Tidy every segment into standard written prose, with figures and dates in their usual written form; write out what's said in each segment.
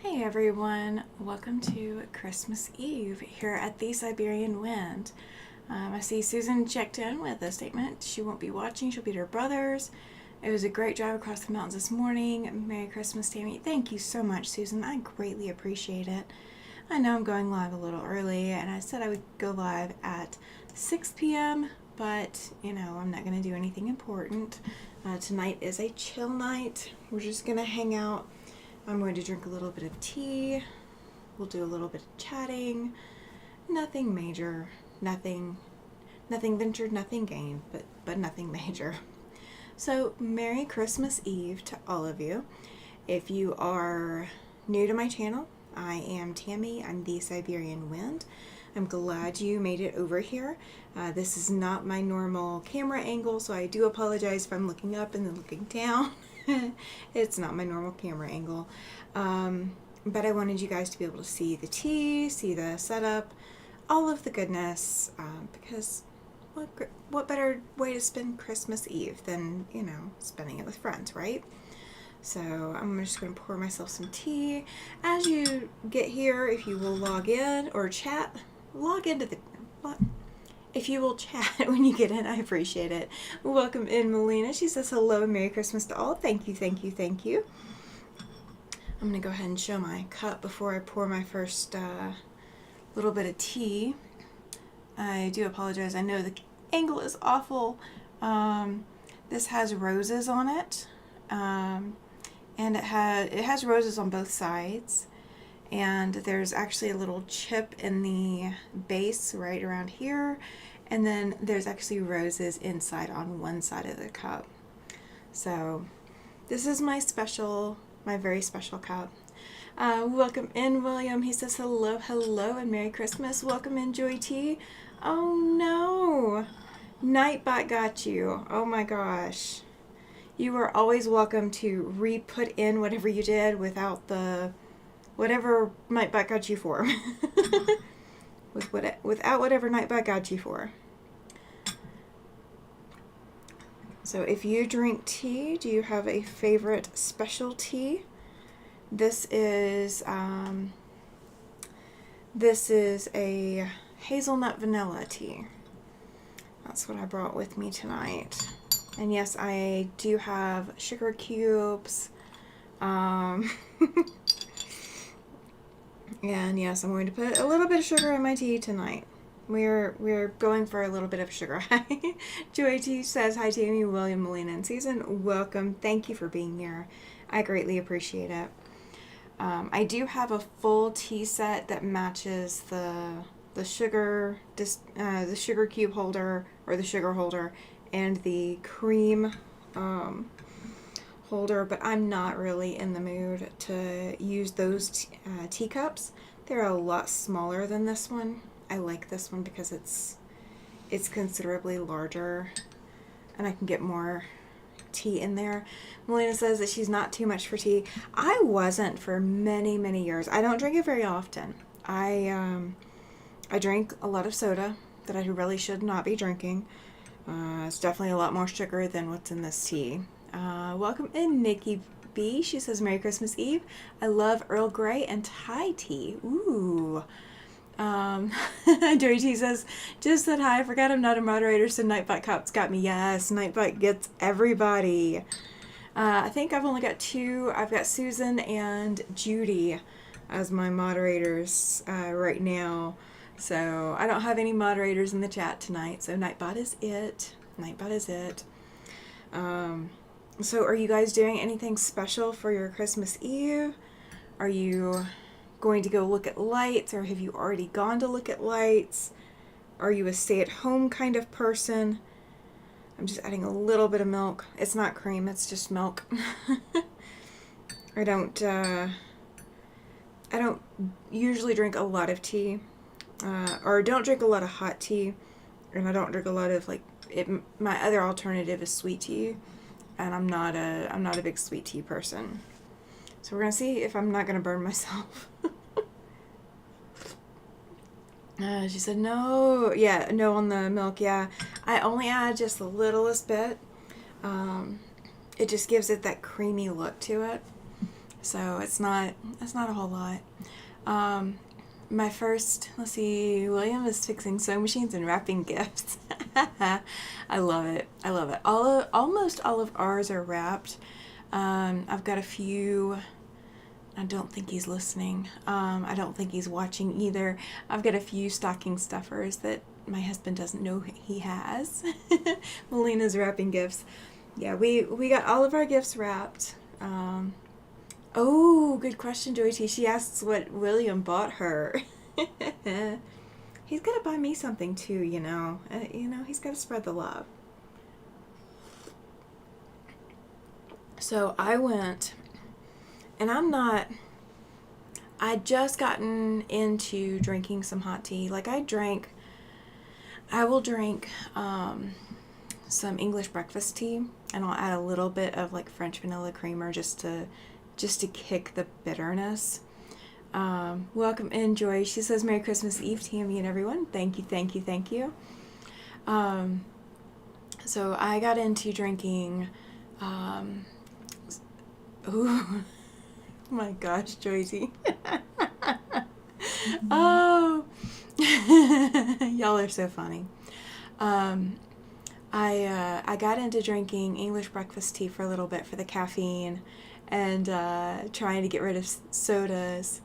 Hey everyone, welcome to Christmas Eve here at the Siberian Wind. I see Susan checked in with a statement. She won't be watching, she'll be at her brother's. It was a great drive across the mountains this morning. Merry Christmas, Tammy. Thank you so much, Susan. I greatly appreciate it. I know I'm going live a little early, and I said I would go live at 6 p.m., but, I'm not going to do anything important. Tonight is a chill night. We're just going to hang out. I'm going to drink a little bit of tea. We'll do a little bit of chatting. Nothing major. Nothing ventured, nothing gained, but nothing major. So, Merry Christmas Eve to all of you. If you are new to my channel, I am Tammy. I'm the Siberian Wind. I'm glad you made it over here. This is not my normal camera angle, so I do apologize if I'm looking up and then looking down. It's not my normal camera angle. But I wanted you guys to be able to see the tea, see the setup, all of the goodness, because what better way to spend Christmas Eve than, spending it with friends, right? So I'm just going to pour myself some tea. As you get here, if you will log in or chat, if you will chat when you get in, I appreciate it. Welcome in, Melina. She says hello and Merry Christmas to all. Thank you, thank you, thank you. I'm going to go ahead and show my cup before I pour my first little bit of tea. I do apologize. I know the angle is awful. This has roses on it. And it has roses on both sides. And there's actually a little chip in the base right around here, and then there's actually roses inside on one side of the cup. So this is my very special cup. Welcome in, William. He says hello and Merry Christmas. Welcome in, Joy T. Oh no, Nightbot got you. Oh my gosh. You are always welcome to re-put in whatever you did without whatever Nightbot got you for. Without whatever Nightbot got you for. So if you drink tea, do you have a favorite special tea? This is a hazelnut vanilla tea. That's what I brought with me tonight. And yes, I do have sugar cubes. And yes, I'm going to put a little bit of sugar in my tea tonight. We're going for a little bit of sugar high. Joy T says, hi Tammy, William, Melina, and Susan. Welcome. Thank you for being here. I greatly appreciate it. I do have a full tea set that matches the sugar cube holder, or the sugar holder, and the cream holder, but I'm not really in the mood to use those teacups. They're a lot smaller than this one. I like this one because it's considerably larger and I can get more tea in there. Melina says that she's not too much for tea. I wasn't for many years. I don't drink it very often. I drink a lot of soda that I really should not be drinking. It's definitely a lot more sugar than what's in this tea. Welcome in, Nikki B. She says, Merry Christmas Eve. I love Earl Grey and Thai tea. Ooh. Joey T says, just said hi. I forgot I'm not a moderator, so Nightbot Cop's got me. Yes, Nightbot gets everybody. I think I've only got two. I've got Susan and Judy as my moderators right now. So I don't have any moderators in the chat tonight, so Nightbot is it. Nightbot is it. So are you guys doing anything special for your Christmas Eve? Are you going to go look at lights, or have you already gone to look at lights? Are you a stay-at-home kind of person? I'm just adding a little bit of milk. It's not cream, it's just milk. I don't usually drink a lot of tea, or don't drink a lot of hot tea, and I don't drink a lot of my other alternative is sweet tea. And I'm not a big sweet tea person. So we're gonna see if I'm not gonna burn myself. She said no. Yeah, no on the milk. Yeah, I only add just the littlest bit. It just gives it that creamy look to it. So it's not a whole lot. My first, let's see, William is fixing sewing machines and wrapping gifts. I love it. I love it. Almost all of ours are wrapped. I've got a few. I don't think he's listening. I don't think he's watching either. I've got a few stocking stuffers that my husband doesn't know he has. Melina's wrapping gifts. Yeah, we got all of our gifts wrapped. Oh, good question, Joy T. She asks what William bought her. He's got to buy me something too, you know. He's got to spread the love. So I went, and I'd just gotten into drinking some hot tea. Like I will drink some English breakfast tea, and I'll add a little bit of like French vanilla creamer just to kick the bitterness. Welcome in, Joy. She says Merry Christmas Eve, Tammy and everyone. Thank you, thank you, thank you. So I got into drinking, ooh, my gosh, Joycey. Oh, y'all are so funny. I got into drinking English breakfast tea for a little bit for the caffeine, and trying to get rid of sodas.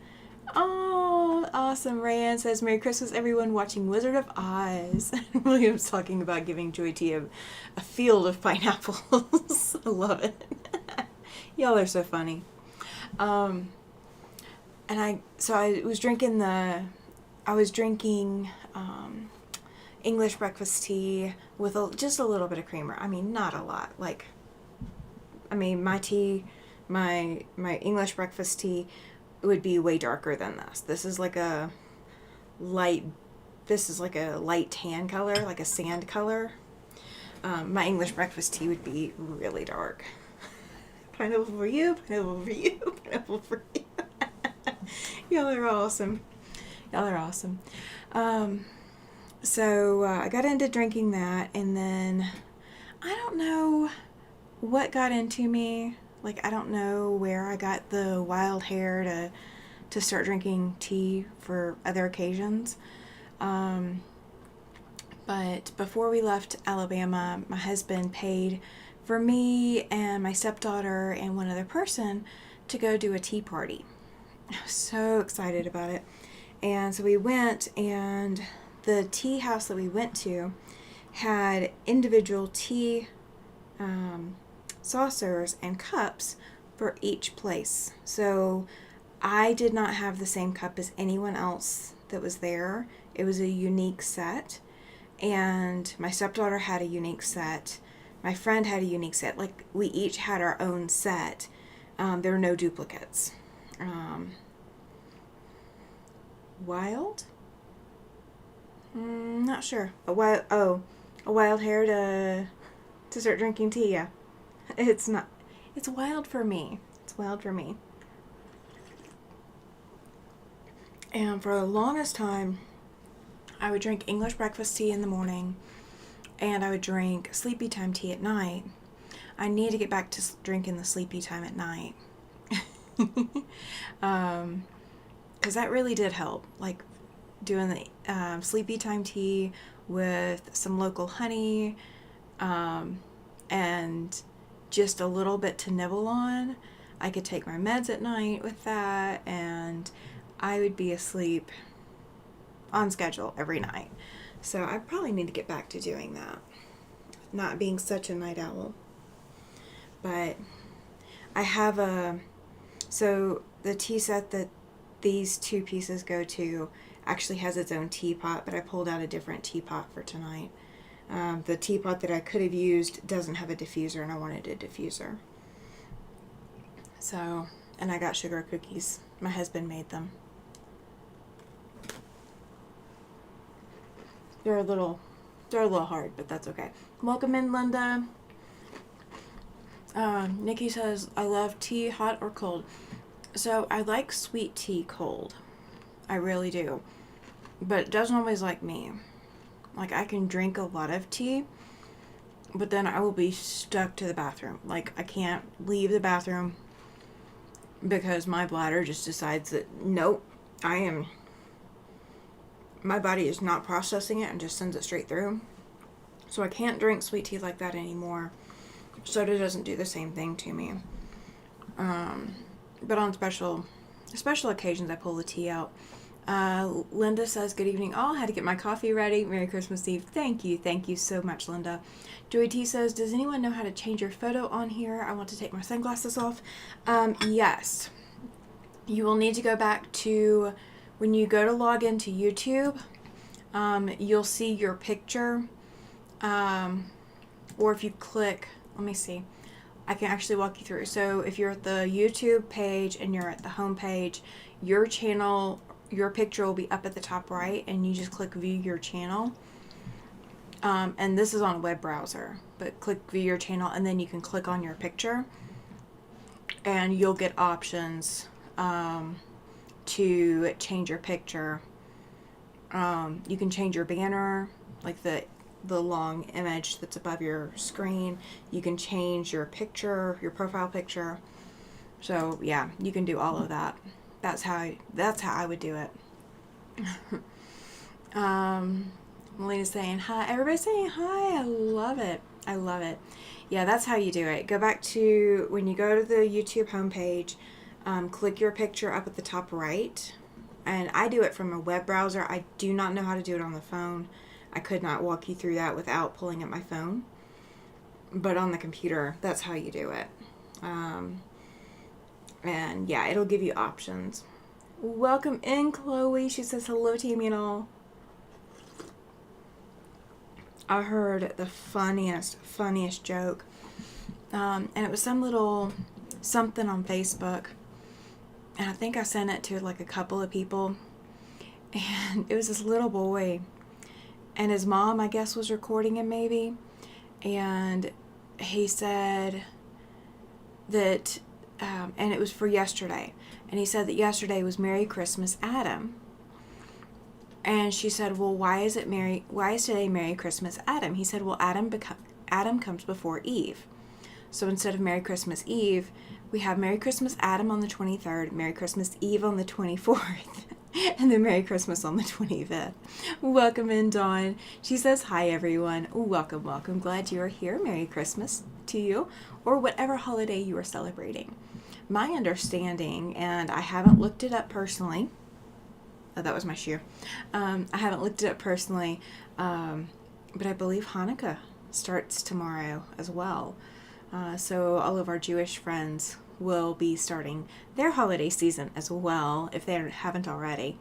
Oh, awesome. Rayanne says, Merry Christmas, everyone watching Wizard of Oz. William's talking about giving Joy T a field of pineapples. I love it. Y'all are so funny. And I was drinking English breakfast tea with just a little bit of creamer. I mean, not a lot. My English breakfast tea would be way darker than this. This is like a light tan color, like a sand color. My English breakfast tea would be really dark. Pineapple for you, pineapple for you, pineapple for you. Y'all are awesome. Y'all are awesome. So I got into drinking that, and then I don't know what got into me. Like, I don't know where I got the wild hair to start drinking tea for other occasions. But before we left Alabama, my husband paid for me and my stepdaughter and one other person to go do a tea party. I was so excited about it. And so we went, and the tea house that we went to had individual tea saucers and cups for each place. So I did not have the same cup as anyone else that was there. It was a unique set, and my stepdaughter had a unique set. My friend had a unique set. Like, we each had our own set. There were no duplicates. Wild? Not sure. A wild hair to start drinking tea, yeah. It's wild for me. It's wild for me. And for the longest time, I would drink English breakfast tea in the morning, and I would drink sleepy time tea at night. I need to get back to drinking the sleepy time at night. Because that really did help. Like, doing the sleepy time tea with some local honey, and just a little bit to nibble on. I could take my meds at night with that, and I would be asleep on schedule every night. So I probably need to get back to doing that. Not being such a night owl. But I have so the tea set that these two pieces go to actually has its own teapot, but I pulled out a different teapot for tonight. The teapot that I could have used doesn't have a diffuser, and I wanted a diffuser. So, and I got sugar cookies. My husband made them. They're a little hard, but that's okay. Welcome in, Linda. Nikki says, I love tea hot or cold. So I like sweet tea cold. I really do. But it doesn't always like me. Like, I can drink a lot of tea, but then I will be stuck to the bathroom. Like, I can't leave the bathroom because my bladder just decides that, nope, my body is not processing it and just sends it straight through. So I can't drink sweet tea like that anymore. Soda doesn't do the same thing to me. But on special occasions, I pull the tea out. Linda says, good evening all. Had to get my coffee ready. Merry Christmas Eve. Thank you so much, Linda. Joey T says, does anyone know how to change your photo on here? I want to take my sunglasses off. Yes. You will need to go back to, when you go to log into YouTube, you'll see your picture. Or if you click, let me see. I can actually walk you through. So if you're at the YouTube page and you're at the home page, your channel, your picture will be up at the top right, and you just click view your channel. And this is on a web browser, but click view your channel, and then you can click on your picture, and you'll get options to change your picture. You can change your banner, like the long image that's above your screen. You can change your picture, your profile picture. So yeah, you can do all of that. That's how I would do it. Melina's saying hi. Everybody's saying hi. I love it. Yeah, that's how you do it. Go back to, when you go to the YouTube homepage, click your picture up at the top right. And I do it from a web browser. I do not know how to do it on the phone. I could not walk you through that without pulling up my phone. But on the computer, that's how you do it. And yeah, it'll give you options. Welcome in, Chloe. She says hello to you and all. I heard the funniest joke. And it was some little something on Facebook. And I think I sent it to like a couple of people. And it was this little boy. And his mom, I guess, was recording him maybe. And he said that, and it was for yesterday. And he said that yesterday was Merry Christmas, Adam. And she said, well, why is today Merry Christmas, Adam? He said, well, Adam comes before Eve. So instead of Merry Christmas Eve, we have Merry Christmas, Adam on the 23rd, Merry Christmas Eve on the 24th. And then Merry Christmas on the 25th. Welcome in, Dawn. She says, hi, everyone. Welcome. Glad you are here. Merry Christmas to you, or whatever holiday you are celebrating. My understanding, and I haven't looked it up personally. Oh, that was my shoe. I haven't looked it up personally, but I believe Hanukkah starts tomorrow as well. So all of our Jewish friends will be starting their holiday season as well, if they haven't already.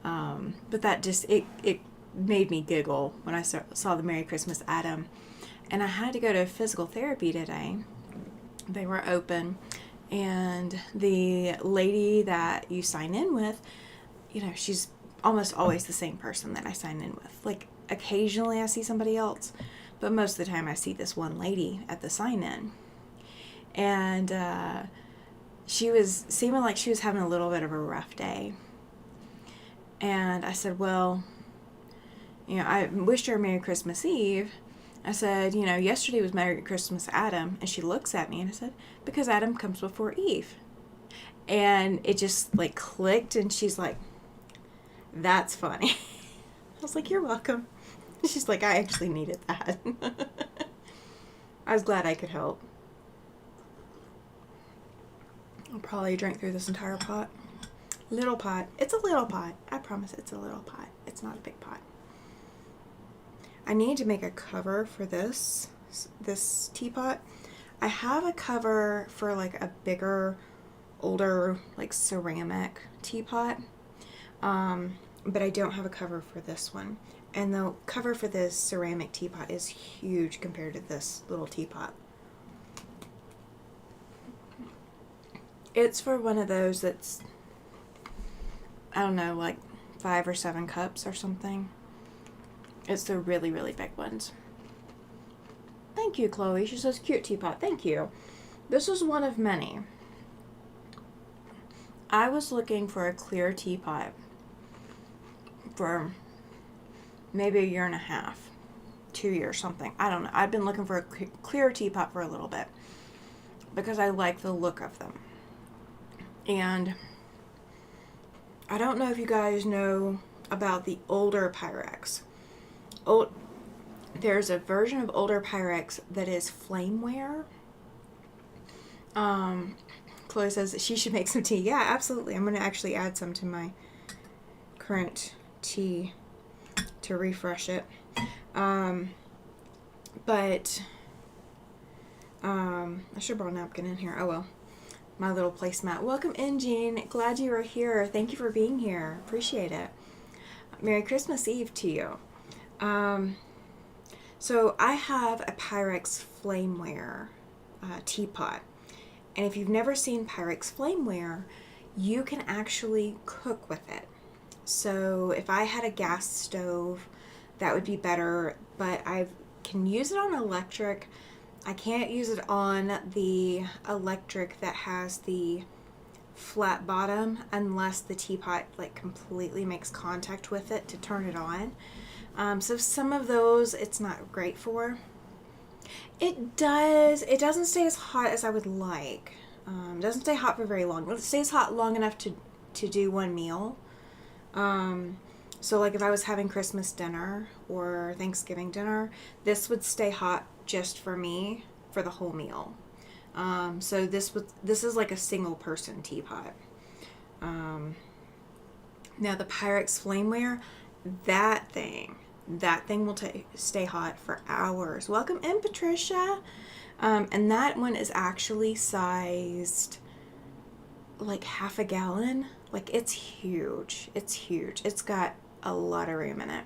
But that just, it made me giggle when I saw the Merry Christmas Adam. And I had to go to physical therapy today. They were open, and the lady that you sign in with, you know, she's almost always the same person that I sign in with. Like, occasionally I see somebody else, but most of the time I see this one lady at the sign-in. And she was seeming like she was having a little bit of a rough day. And I said, well, you know, I wished her a Merry Christmas Eve. I said, you know, yesterday was Merry Christmas, Adam. And she looks at me and I said, because Adam comes before Eve. And it just like clicked, and she's like, that's funny. I was like, you're welcome. She's like, I actually needed that. I was glad I could help. I'll probably drink through this entire pot. Little pot. It's a little pot. I promise it's a little pot. It's not a big pot. I need to make a cover for this teapot. I have a cover for like a bigger, older, like ceramic teapot. But I don't have a cover for this one. And the cover for this ceramic teapot is huge compared to this little teapot. It's for one of those that's, I don't know, like 5 or 7 cups or something. It's the really, really big ones. Thank you, Chloe. She says, cute teapot. Thank you. This is one of many. I was looking for a clear teapot for maybe 1.5 years, 2 years, something. I don't know. I've been looking for a clear teapot for a little bit because I like the look of them. And I don't know if you guys know about the older Pyrex. There's a version of older Pyrex that is flameware. Chloe says that she should make some tea. Yeah, absolutely. I'm going to actually add some to my current tea to refresh it. I should have brought a napkin in here. Oh well. My little placemat. Welcome in, Jean. Glad you are here. Thank you for being here. Appreciate it. Merry Christmas Eve to you. So I have a Pyrex flameware teapot. And if you've never seen Pyrex flameware, you can actually cook with it. So if I had a gas stove, that would be better, but I can use it on electric. I can't use it on the electric that has the flat bottom unless the teapot like completely makes contact with it to turn it on. So some of those it's not great for. It doesn't stay as hot as I would like. It doesn't stay hot for very long. It stays hot long enough to do one meal. So like if I was having Christmas dinner or Thanksgiving dinner, this would stay hot just for me for the whole meal. So this is like a single person teapot. Now the Pyrex flameware, that thing will stay hot for hours. Welcome in, Patricia. And that one is actually sized like half a gallon. Like it's huge. It's huge. It's got a lot of room in it.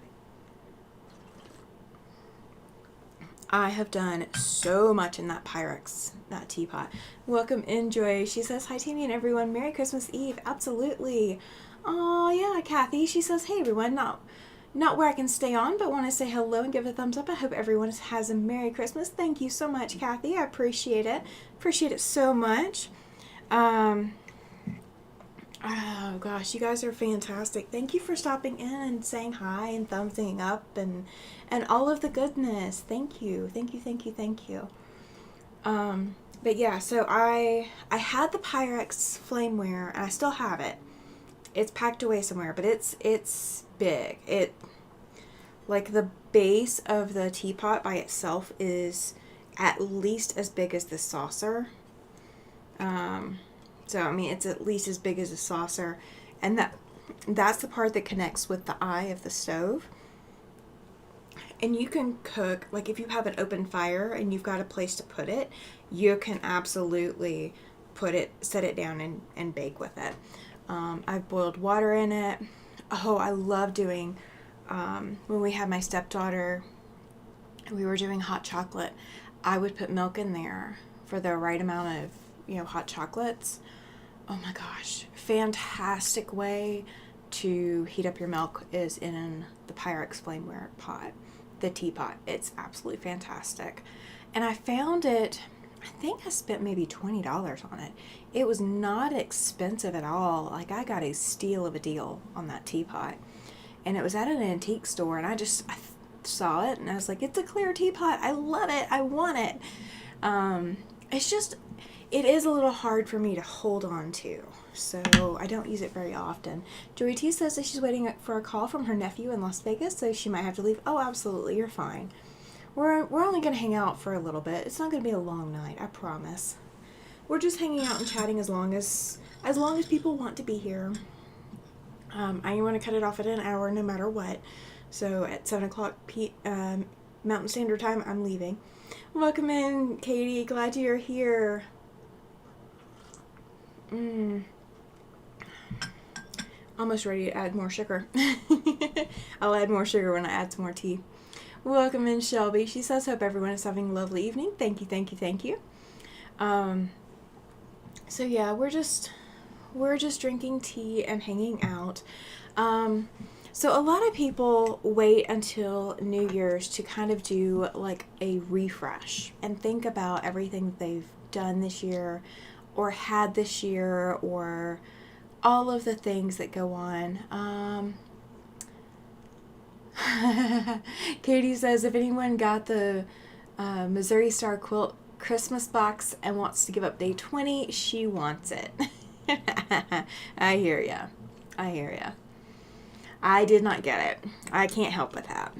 I have done so much in that Pyrex, that teapot. Welcome in, Joy. She says, hi, Tammy and everyone. Merry Christmas Eve. Absolutely. Oh, yeah, Kathy. She says, hey, everyone. Not where I can stay on, but want to say hello and give a thumbs up. I hope everyone has a Merry Christmas. Thank you so much, Kathy. I appreciate it. Appreciate it so much. Oh gosh, you guys are fantastic. Thank you for stopping in and saying hi and thumbsing up and all of the goodness. Thank you. Thank you, thank you, thank you. But yeah, so I had the Pyrex flameware and I still have it. It's packed away somewhere, but it's big. It like the base of the teapot by itself is at least as big as this saucer. So, I mean, it's at least as big as a saucer. And that's the part that connects with the eye of the stove. And you can cook, like if you have an open fire and you've got a place to put it, you can absolutely set it down and bake with it. I've boiled water in it. Oh, I love doing, when we had my stepdaughter, we were doing hot chocolate. I would put milk in there for the right amount of, hot chocolates. Oh my gosh, fantastic way to heat up your milk is in the Pyrex flameware pot, the teapot. It's absolutely fantastic. And I found it, I think I spent maybe $20 on it. It was not expensive at all. Like I got a steal of a deal on that teapot. And it was at an antique store and I saw it and I was like, it's a clear teapot. I love it. I want it. It is a little hard for me to hold on to, so I don't use it very often. Joey T says that she's waiting for a call from her nephew in Las Vegas, so she might have to leave. Oh, absolutely, you're fine. We're only going to hang out for a little bit. It's not going to be a long night, I promise. We're just hanging out and chatting as long as people want to be here. I want to cut it off at an hour no matter what. So at 7 o'clock Mountain Standard Time, I'm leaving. Welcome in, Katie. Glad you're here. Almost ready to add more sugar. I'll add more sugar when I add some more tea. Welcome in, Shelby. She says, hope everyone is having a lovely evening. Thank you, thank you, thank you. So yeah, we're just drinking tea and hanging out. So a lot of people wait until New Year's to kind of do like a refresh and think about everything that they've done this year or had this year or all of the things that go on. Katie says, if anyone got the Missouri Star Quilt Christmas box and wants to give up day 20, she wants it. I hear ya. I hear ya. I did not get it. I can't help with that.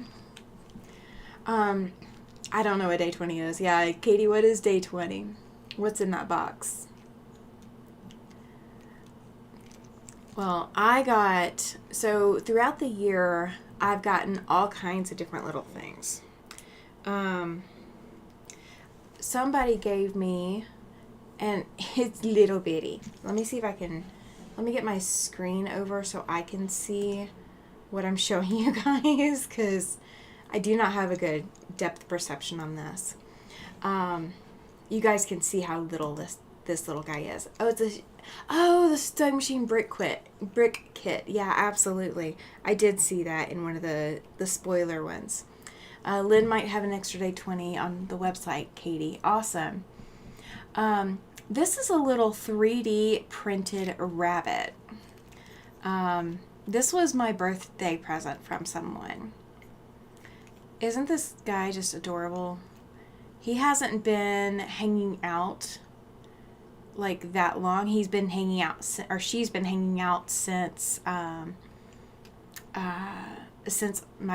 I don't know what day 20 is. Yeah, Katie, what is day 20? What's in that box? Well, so throughout the year, I've gotten all kinds of different little things. Somebody gave me, and it's little bitty. Let me get my screen over so I can see what I'm showing you guys, because I do not have a good depth perception on this. You guys can see how little this little guy is. The sewing machine brick kit. Yeah, absolutely. I did see that in one of the spoiler ones. Lynn might have an extra day 20 on the website, Katie. Awesome. This is a little 3D printed rabbit. This was my birthday present from someone. Isn't this guy just adorable? He hasn't been hanging out like that long. He's been hanging out, or she's been hanging out since my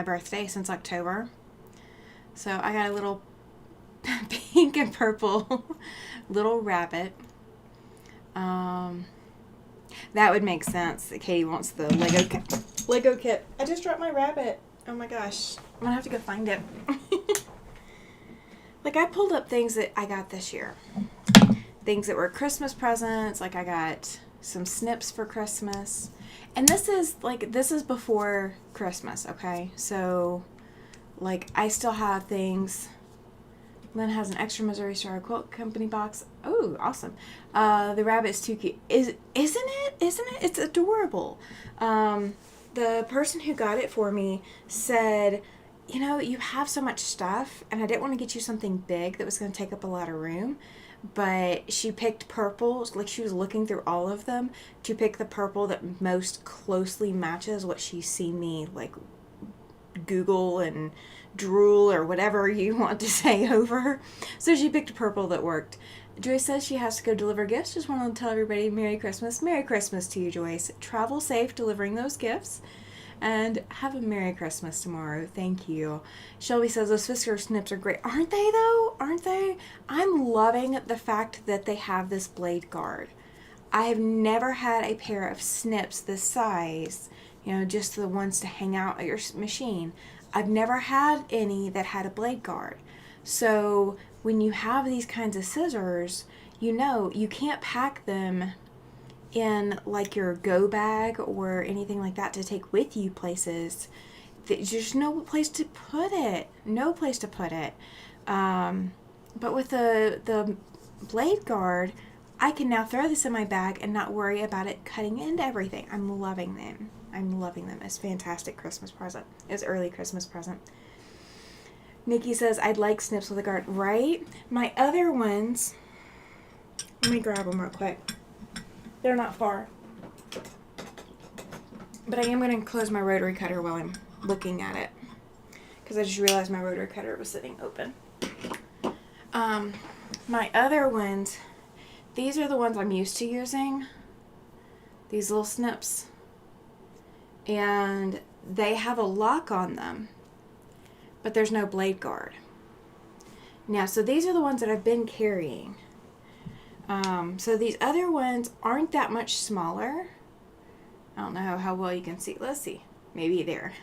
birthday, since October. So I got a little pink and purple little rabbit. That would make sense that Katie wants the Lego kit. I just dropped my rabbit. Oh my gosh. I'm gonna have to go find it. Like, I pulled up things that I got this year. Things that were Christmas presents. Like, I got some snips for Christmas. And this is before Christmas, okay? So, like, I still have things. Lynn has an extra Missouri Star Quilt Company box. Oh, awesome. The rabbit's too cute. Isn't it? It's adorable. The person who got it for me said, you know, you have so much stuff, and I didn't want to get you something big that was going to take up a lot of room, but she picked purple, like she was looking through all of them to pick the purple that most closely matches what she's seen me, like, Google and drool or whatever you want to say over. So she picked a purple that worked. Joyce says she has to go deliver gifts. Just want to tell everybody Merry Christmas. Merry Christmas to you, Joyce. Travel safe delivering those gifts. And have a Merry Christmas tomorrow. Thank you. Shelby says those Fisker snips are great. Aren't they, though? Aren't they? I'm loving the fact that they have this blade guard. I have never had a pair of snips this size, you know, just the ones to hang out at your machine. I've never had any that had a blade guard. So when you have these kinds of scissors, you know, you can't pack them in like your go bag or anything like that to take with you places. There's no place to put it. But with the blade guard, I can now throw this in my bag and not worry about it cutting into everything. I'm loving them. It's a fantastic Christmas present. It's early Christmas present. Nikki says, I'd like snips with a guard. Right? My other ones, let me grab them real quick. They're not far. But I am going to close my rotary cutter while I'm looking at it, because I just realized my rotary cutter was sitting open. My other ones, these are the ones I'm used to using. These little snips. And they have a lock on them, but there's no blade guard. Now, so these are the ones that I've been carrying. So these other ones aren't that much smaller. I don't know how well you can see. Let's see. Maybe there.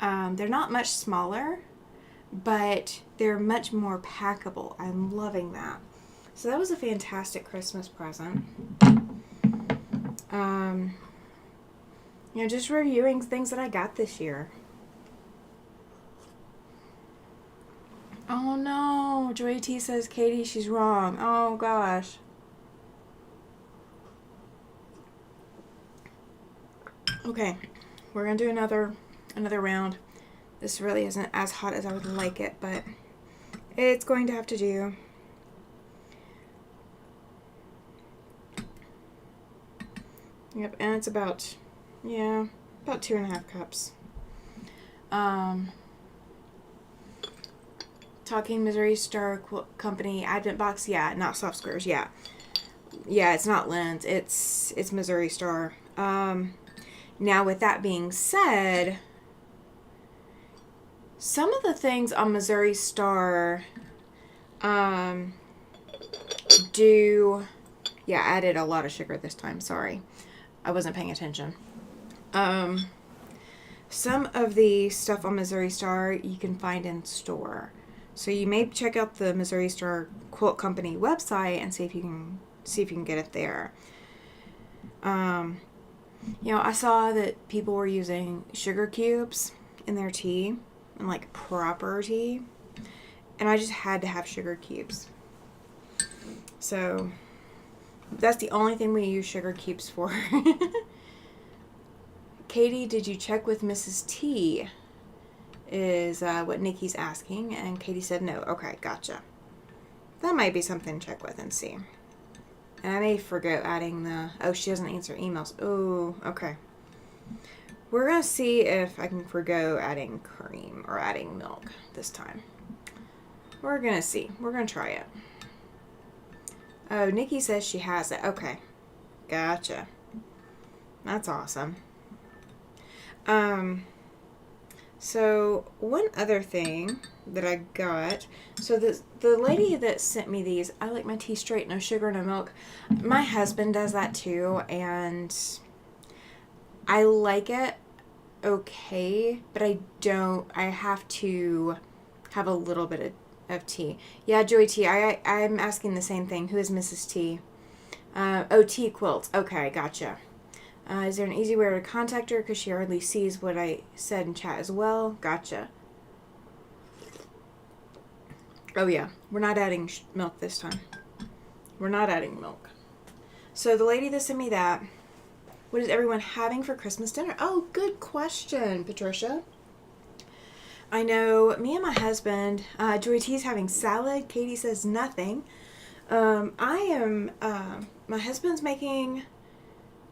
They're not much smaller, but they're much more packable. I'm loving that. So that was a fantastic Christmas present. You know, just reviewing things that I got this year. Oh no, Joy T says, Katie, she's wrong. Oh gosh. Okay, we're gonna do another round. This really isn't as hot as I would like it, but it's going to have to do. Yep, and it's about 2.5 cups. Talking Missouri Star Quilt Company Advent box, yeah, not soft squares, yeah. Yeah, it's not Lindt. It's Missouri Star. Now, with that being said, some of the things on Missouri Star do... Yeah, I added a lot of sugar this time. Sorry. I wasn't paying attention. Some of the stuff on Missouri Star you can find in store. So you may check out the Missouri Star Quilt Company website and see if you can get it there. I saw that people were using sugar cubes in their tea, and like proper tea, and I just had to have sugar cubes. So that's the only thing we use sugar cubes for. Katie, did you check with Mrs. T? Is what Nikki's asking, and Katie said no. Okay, gotcha. That might be something to check with and see. And I may forget adding the... Oh, she doesn't answer emails. Oh, okay. We're going to see if I can forgo adding cream or adding milk this time. We're going to see. We're going to try it. Oh, Nikki says she has it. Okay. Gotcha. That's awesome. So one other thing that I got, so the lady that sent me these, I like my tea straight, no sugar, no milk. My husband does that too, and I like it okay, but I have to have a little bit of tea. Yeah, Joy T, I'm asking the same thing. Who is Mrs. T? T Quilt. Okay, gotcha. Is there an easy way to contact her? Because she hardly sees what I said in chat as well. Gotcha. Oh, yeah. We're not adding milk this time. We're not adding milk. So the lady that sent me that, what is everyone having for Christmas dinner? Oh, good question, Patricia. I know me and my husband, Joy T's having salad. Katie says nothing. My husband's making...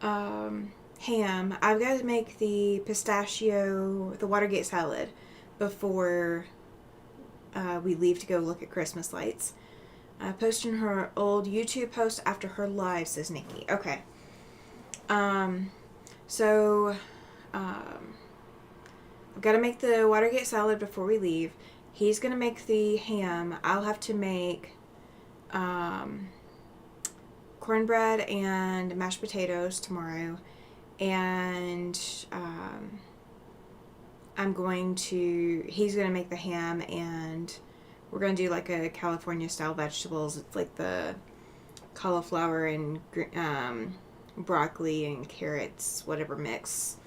ham. I've got to make the Watergate salad before we leave to go look at Christmas lights. Posting her old YouTube post after her live, says Nikki. Okay. So I've got to make the Watergate salad before we leave. He's going to make the ham. I'll have to make cornbread and mashed potatoes tomorrow, and he's going to make the ham, and we're going to do like a California style vegetables. It's like the cauliflower and broccoli and carrots, whatever mix.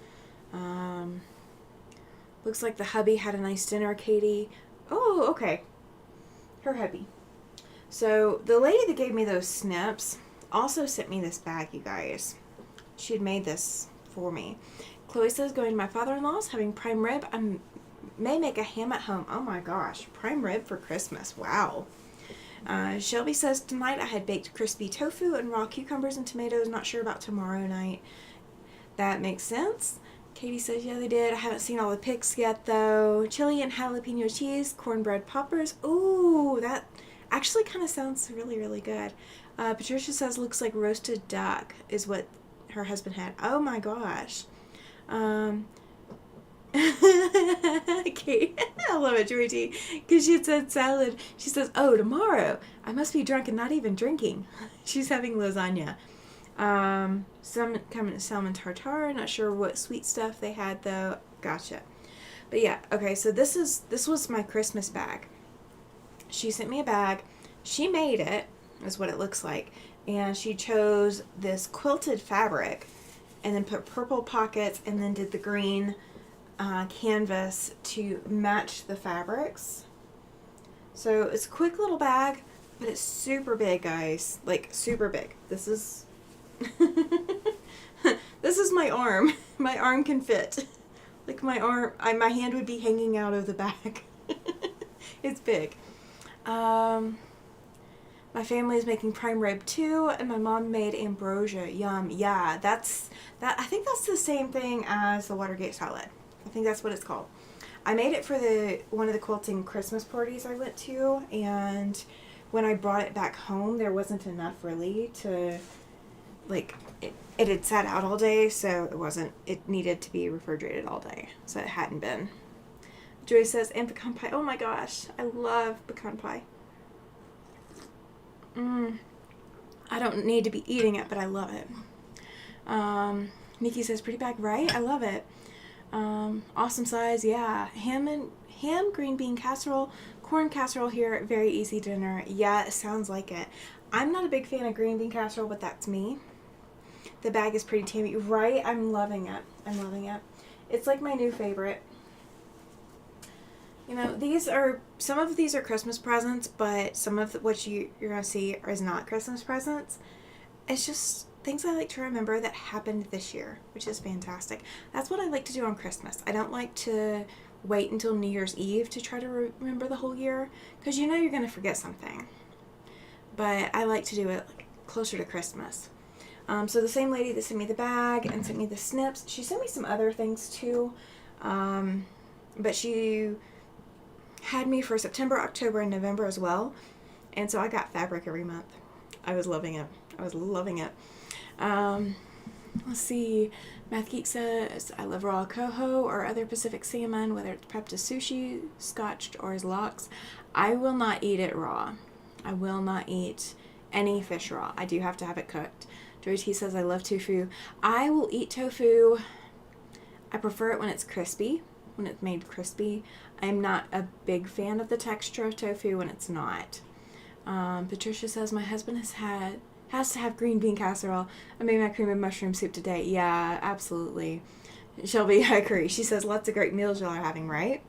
Looks like the hubby had a nice dinner, Katie. Oh, okay. Her hubby. So the lady that gave me those snips also sent me this bag, you guys. She had made this for me. Chloe says, going to my father-in-law's, having prime rib. I may make a ham at home. Oh my gosh. Prime rib for Christmas. Wow. Shelby says, tonight I had baked crispy tofu and raw cucumbers and tomatoes. Not sure about tomorrow night. That makes sense. Katie says, yeah, they did. I haven't seen all the pics yet, though. Chili and jalapeno cheese, cornbread poppers. Ooh, that actually kind of sounds really, really good. Patricia says, looks like roasted duck is what her husband had. Oh my gosh. Kate, I love it, Georgie, because she had said salad. She says, oh, tomorrow I must be drunk and not even drinking. She's having lasagna. Some kind of salmon tartare. Not sure what sweet stuff they had though. Gotcha. But yeah, okay. So this was my Christmas bag. She sent me a bag. She made it. Is what it looks like, and she chose this quilted fabric, and then put purple pockets, and then did the green canvas to match the fabrics. So it's a quick little bag, but it's super big, guys. Like super big. This is this is my arm. My arm can fit. Like my arm, my hand would be hanging out of the bag. It's big. My family is making prime rib too, and my mom made ambrosia. Yum. Yeah, I think that's the same thing as the Watergate salad. I think that's what it's called. I made it for one of the quilting Christmas parties I went to, and when I brought it back home, there wasn't enough really to, like, it had sat out all day, so it needed to be refrigerated all day, so it hadn't been. Joy says, and pecan pie. Oh my gosh, I love pecan pie. I don't need to be eating it, but I love it. Nikki says, pretty bag, right? I love it. Awesome size, yeah. Ham, green bean casserole, corn casserole here, very easy dinner. Yeah, it sounds like it. I'm not a big fan of green bean casserole, but that's me. The bag is pretty tammy, right? I'm loving it. I'm loving it. It's like my new favorite. You know, some of these are Christmas presents, but some of what you're going to see is not Christmas presents. It's just things I like to remember that happened this year, which is fantastic. That's what I like to do on Christmas. I don't like to wait until New Year's Eve to try to remember the whole year, because you know you're going to forget something. But I like to do it closer to Christmas. So the same lady that sent me the bag and sent me the snips, she sent me some other things too. But she had me for September, October, and November as well. And so I got fabric every month. I was loving it. Let's see. Math Geek says, I love raw coho or other Pacific salmon, whether it's prepped as sushi, scotched, or as lox. I will not eat it raw. I will not eat any fish raw. I do have to have it cooked. Joy T says, I love tofu. I will eat tofu. I prefer it when it's crispy, when it's made crispy. I'm not a big fan of the texture of tofu when it's not. Patricia says, my husband has to have green bean casserole. I made my cream and mushroom soup today. Yeah, absolutely. Shelby, I agree. She says, lots of great meals y'all are having, right?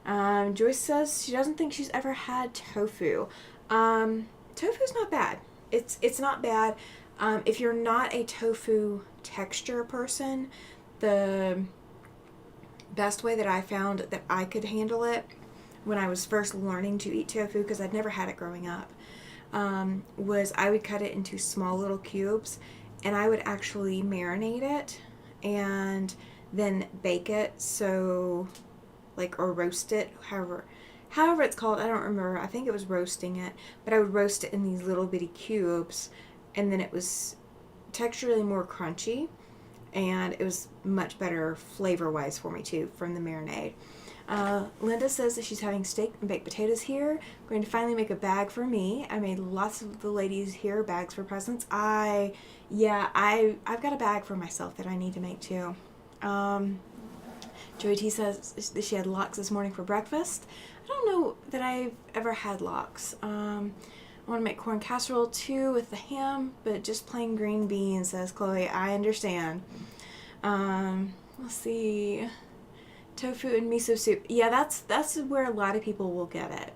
Joyce says she doesn't think she's ever had tofu. Tofu's not bad. It's not bad. If you're not a tofu texture person, the best way that I found that I could handle it when I was first learning to eat tofu, because I'd never had it growing up, was I would cut it into small little cubes, and I would actually marinate it and then bake it, so or roast it, however it's called. I don't remember. I think it was roasting it, but I would roast it in these little bitty cubes, and then it was texturally more crunchy, and it was much better flavor-wise for me too from the marinade. Linda says that she's having steak and baked potatoes here. I'm going to finally make a bag for me. I made lots of the ladies here bags for presents. I've got a bag for myself that I need to make too. Joey T says that she had lox this morning for breakfast. I don't know that I've ever had lox. I want to make corn casserole too with the ham, but just plain green beans, says Chloe. I understand. Let's see. Tofu and miso soup. Yeah, that's where a lot of people will get it.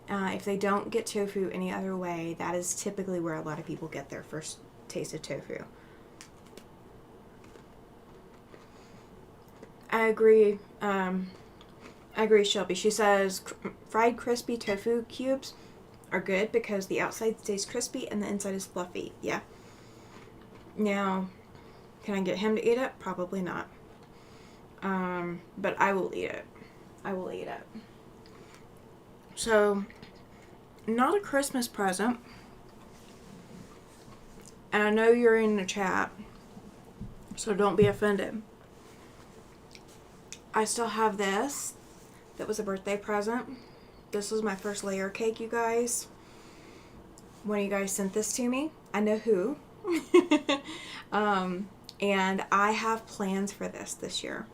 If they don't get tofu any other way, that is typically where a lot of people get their first taste of tofu. I agree, Shelby. She says fried crispy tofu cubes are good because the outside stays crispy and the inside is fluffy. Yeah. Now, can I get him to eat it? Probably not. But I will eat it. So, not a Christmas present. And I know you're in the chat, so don't be offended. I still have this. That was a birthday present. This was my first layer cake, you guys. One of you guys sent this to me. I know who. And I have plans for this year.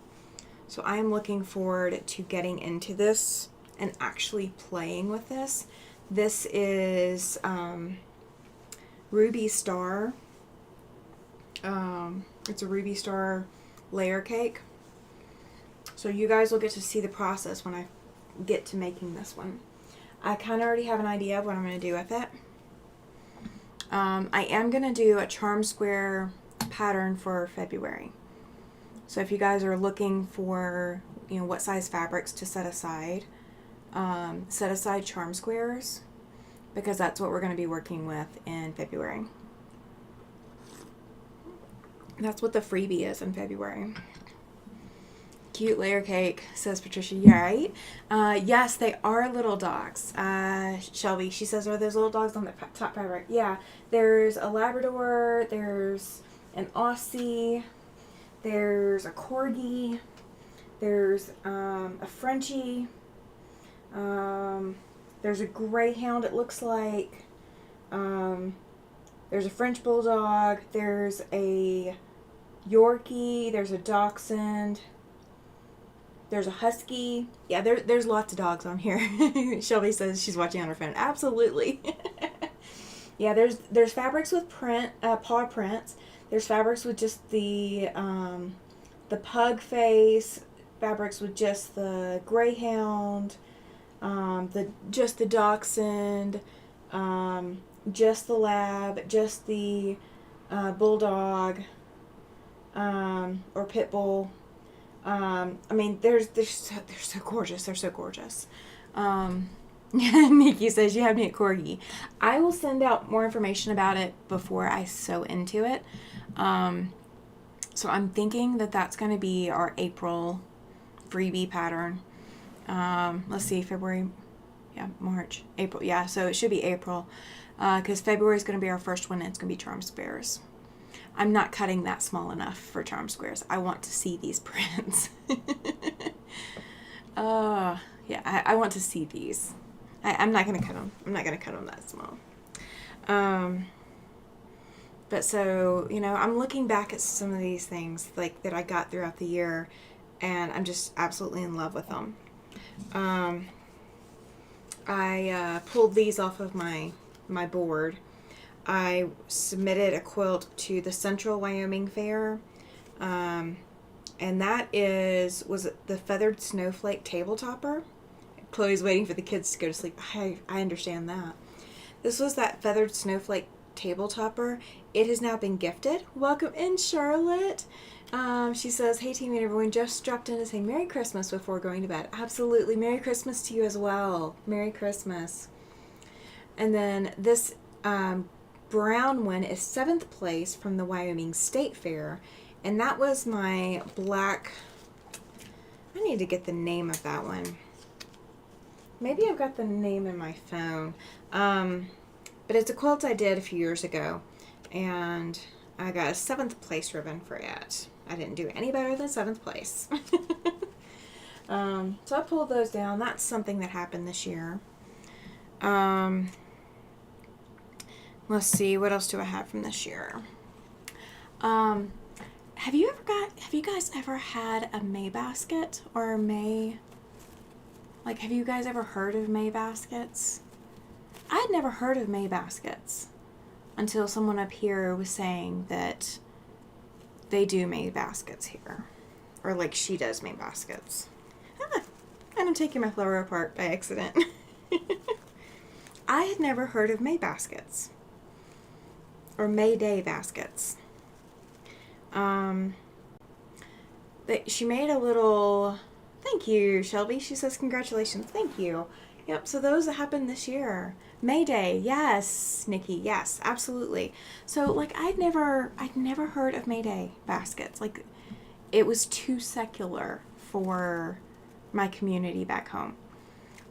So I am looking forward to getting into this and actually playing with this. This is Ruby Star. It's a Ruby Star layer cake. So you guys will get to see the process when I get to making this one. I kind of already have an idea of what I'm going to do with it. I am going to do a charm square pattern for February. So if you guys are looking for, what size fabrics to set aside charm squares, because that's what we're going to be working with in February. That's what the freebie is in February. cute layer cake, says Patricia. Yeah, right? Yes, they are little dogs. Shelby, she says, are those little dogs on the top fabric? Yeah, there's a Labrador, there's an Aussie, there's a Corgi, there's a Frenchie, there's a Greyhound, it looks like, there's a French Bulldog, there's a Yorkie, there's a Dachshund, there's a Husky. Yeah, there's lots of dogs on here. Shelby says she's watching on her phone. Absolutely. Yeah, there's fabrics with paw prints. There's fabrics with just the pug face, fabrics with just the Greyhound, just the Dachshund, just the Lab, just the Bulldog, or Pit Bull. I mean, they're so gorgeous. They're so gorgeous. Nikki says you have me at Corgi. I will send out more information about it before I sew into it. So I'm thinking that that's going to be our April freebie pattern. Let's see, February, March, April. Yeah, so it should be April, because February is going to be our first one, and it's going to be charm squares. I'm not cutting that small enough for charm squares. I want to see these prints. Yeah, I want to see these. I'm not going to cut them. I'm not going to cut them that small. But so, I'm looking back at some of these things like that I got throughout the year, and I'm just absolutely in love with them. I pulled these off of my board. I submitted a quilt to the Central Wyoming Fair, and that was the Feathered Snowflake Table Topper. Chloe's waiting for the kids to go to sleep. I understand that. This was that Feathered Snowflake Table Topper. It has now been gifted. Welcome in, Charlotte. She says, hey team and everyone, just dropped in to say Merry Christmas before going to bed. Absolutely. Merry Christmas to you as well. Merry Christmas. And then this brown one is 7th place from the Wyoming State Fair, and that was my black. I need to get the name of that one. Maybe I've got the name in my phone, but it's a quilt I did a few years ago, and I got a 7th place ribbon for it. I didn't do any better than 7th place. So I pulled those down. That's something that happened this year. Let's see, what else do I have from this year? Have you guys ever had a May basket or a May? Like, have you guys ever heard of May baskets? I had never heard of May baskets until someone up here was saying that they do May baskets here, or like she does May baskets. And I'm taking my flower apart by accident. I had never heard of May baskets. Or May Day baskets. She made a little. Thank you, Shelby. She says congratulations. Thank you. Yep. So those that happened this year. May Day. Yes, Nikki. Yes, absolutely. So like I'd never heard of May Day baskets. Like it was too secular for my community back home.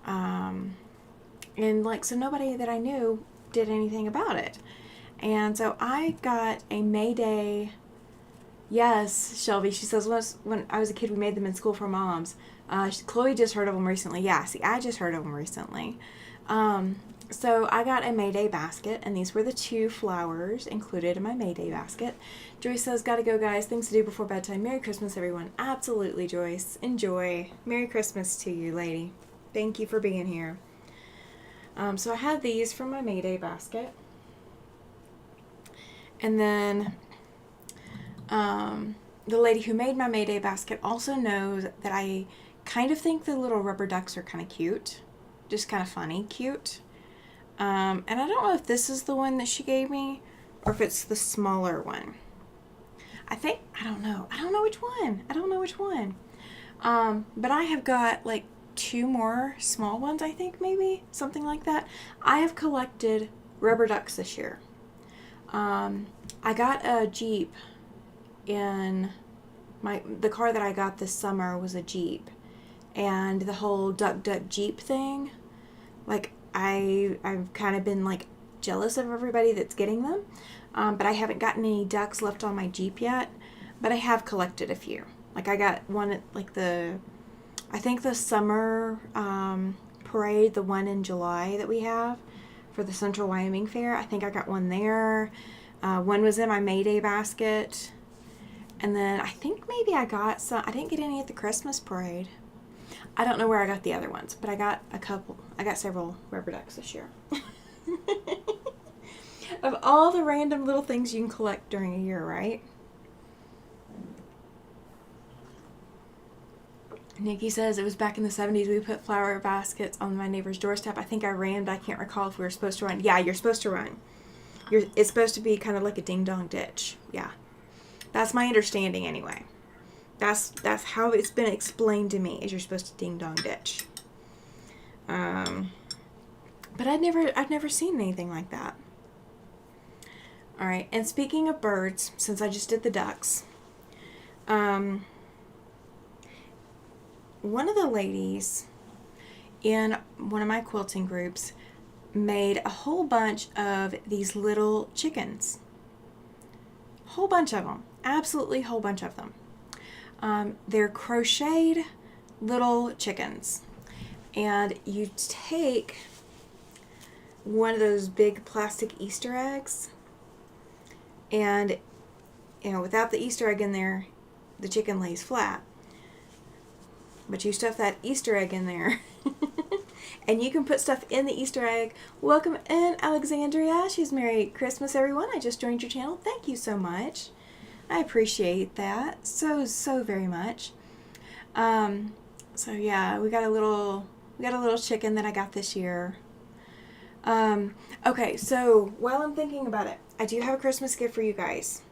And like so nobody that I knew did anything about it. And so I got a May Day. Yes, Shelby. She says, when I was a kid, we made them in school for moms. Chloe just heard of them recently. Yeah, see, I just heard of them recently. So I got a May Day basket, and these were the 2 flowers included in my May Day basket. Joyce says, gotta go, guys. Things to do before bedtime. Merry Christmas, everyone. Absolutely, Joyce. Enjoy. Merry Christmas to you, lady. Thank you for being here. So I had these from my May Day basket. And then the lady who made my May Day basket also knows that I kind of think the little rubber ducks are kind of cute. Just kind of funny cute. And I don't know if this is the one that she gave me or if it's the smaller one. I don't know which one. But I have got like 2 more small ones, I think, maybe. Something like that. I have collected rubber ducks this year. I got a Jeep in the car that I got this summer was a Jeep, and the whole duck Jeep thing, like I've kind of been like jealous of everybody that's getting them, but I haven't gotten any ducks left on my Jeep yet, but I have collected a few. Like I got one at like I think the summer parade, the one in July that we have for the Central Wyoming Fair. I think I got one there. One was in my May Day basket. And then I think maybe I got some. I didn't get any at the Christmas parade. I don't know where I got the other ones, but I got a couple. I got several rubber ducks this year. Of all the random little things you can collect during a year, right? Nikki says it was back in the 70s we put flower baskets on my neighbor's doorstep. I think I ran, but I can't recall if we were supposed to run. Yeah, you're supposed to run. It's supposed to be kind of like a ding-dong ditch. Yeah. That's my understanding anyway. That's how it's been explained to me, is you're supposed to ding-dong ditch. But I've never seen anything like that. All right, and speaking of birds, since I just did the ducks, one of the ladies in one of my quilting groups made a whole bunch of these little chickens. Whole bunch of them. Absolutely whole bunch of them. They're crocheted little chickens. And you take one of those big plastic Easter eggs, and without the Easter egg in there, the chicken lays flat. But you stuff that Easter egg in there. And you can put stuff in the Easter egg. Welcome in, Alexandria. She's Merry Christmas, everyone. I just joined your channel. Thank you so much. I appreciate that so very much. So yeah, we got a little chicken that I got this year. Okay, so while I'm thinking about it, I do have a Christmas gift for you guys.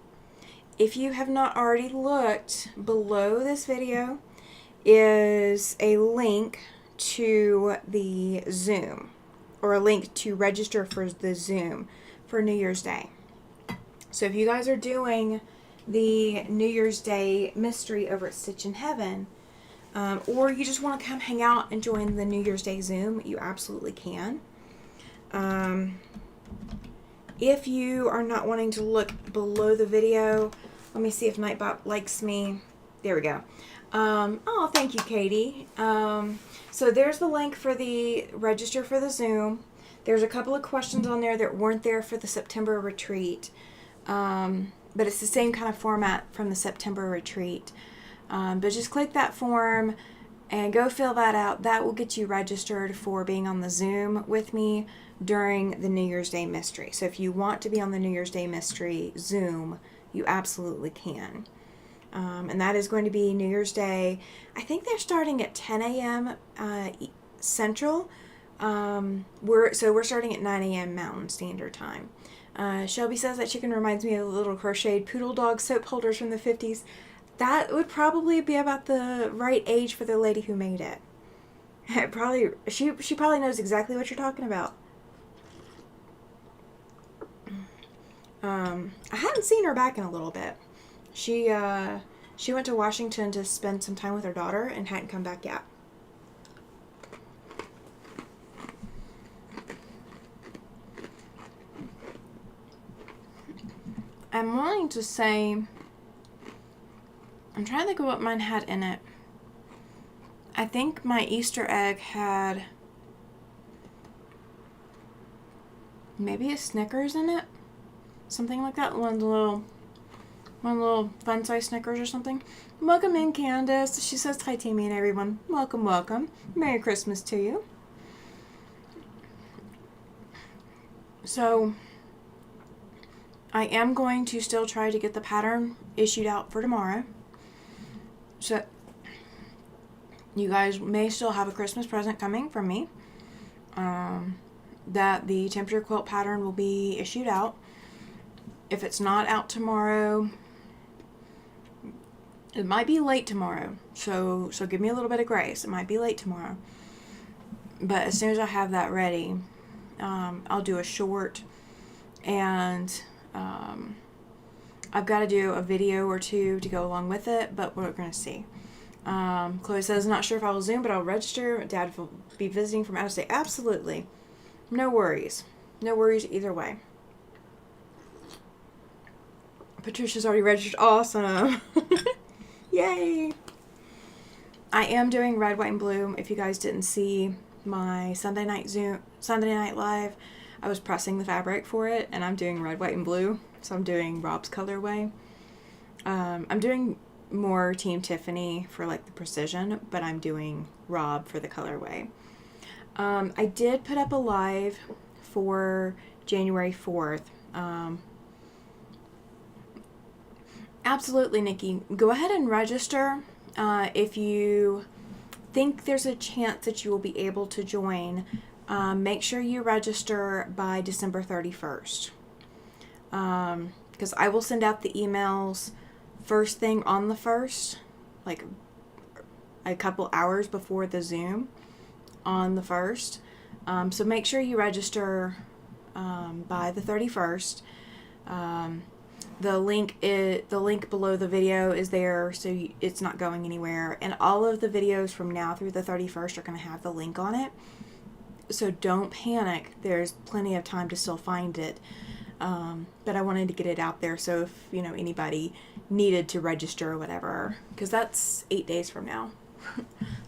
If you have not already looked, below this video is a link to the Zoom, or a link to register for the Zoom for New Year's Day. So if you guys are doing the New Year's Day mystery over at Stitchin Heaven, or you just want to come hang out and join the New Year's Day Zoom, you absolutely can. If you are not wanting to look below the video, let me see if Nightbot likes me. There we go. Oh, thank you, Katie. So there's the link for the register for the Zoom. There's a couple of questions on there that weren't there for the September retreat. But it's the same kind of format from the September retreat. But just click that form and go fill that out. That will get you registered for being on the Zoom with me during the New Year's Day mystery. So if you want to be on the New Year's Day mystery Zoom, you absolutely can. And that is going to be New Year's Day. I think they're starting at 10 a.m. Central. We're starting at 9 a.m. Mountain Standard Time. Shelby says that chicken reminds me of the little crocheted poodle dog soap holders from the 50s. That would probably be about the right age for the lady who made it. She probably knows exactly what you're talking about. I hadn't seen her back in a little bit. She went to Washington to spend some time with her daughter and hadn't come back yet. I'm wanting to say, I'm trying to think of what mine had in it. I think my Easter egg had maybe a Snickers in it. Something like that. One little fun size Snickers or something. Welcome in, Candace. She says hi, Tammy and everyone. Welcome, welcome. Merry Christmas to you. So I am going to still try to get the pattern issued out for tomorrow. So you guys may still have a Christmas present coming from me. That the temperature quilt pattern will be issued out. If it's not out tomorrow, it might be late tomorrow. So give me a little bit of grace. It might be late tomorrow. But as soon as I have that ready, I'll do a short and I've got to do a video or two to go along with it, but we're going to see. Chloe says, not sure if I will Zoom, but I'll register. Dad will be visiting from out of state. Absolutely. No worries. No worries either way. Patricia's already registered. Awesome. Yay. I am doing red, white, and blue. If you guys didn't see my Sunday night live, I was pressing the fabric for it, and I'm doing red, white, and blue. So I'm doing Rob's colorway. I'm doing more Team Tiffany for like the precision, but I'm doing Rob for the colorway. I did put up a live for January 4th. Absolutely, Nikki. Go ahead and register if you think there's a chance that you will be able to join. Make sure you register by December 31st. Because I will send out the emails first thing on the 1st, like a couple hours before the Zoom on the 1st. So make sure you register by the 31st. The link below the video is there, so it's not going anywhere. And all of the videos from now through the 31st are going to have the link on it. So don't panic. There's plenty of time to still find it. But I wanted to get it out there, so if anybody needed to register or whatever, because that's 8 days from now.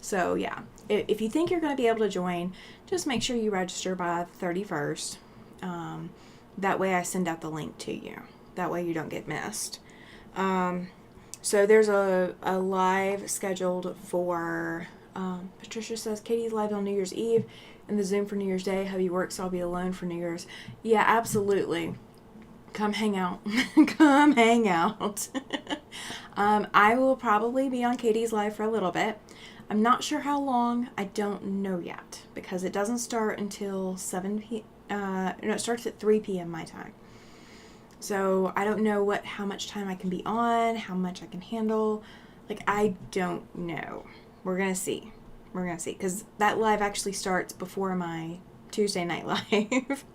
So yeah, if you think you're going to be able to join, just make sure you register by the 31st. That way I send out the link to you. That way you don't get missed. So there's a live scheduled for, Patricia says, Katie's live on New Year's Eve and the Zoom for New Year's Day. Hubby works, so I'll be alone for New Year's. Yeah, absolutely. Come hang out. Come hang out. I will probably be on Katie's live for a little bit. I'm not sure how long. I don't know yet because it doesn't start until 7 p.m. It starts at 3 p.m. my time. So I don't know how much time I can be on, how much I can handle. Like, I don't know. We're going to see. We're going to see. Because that live actually starts before my Tuesday night live.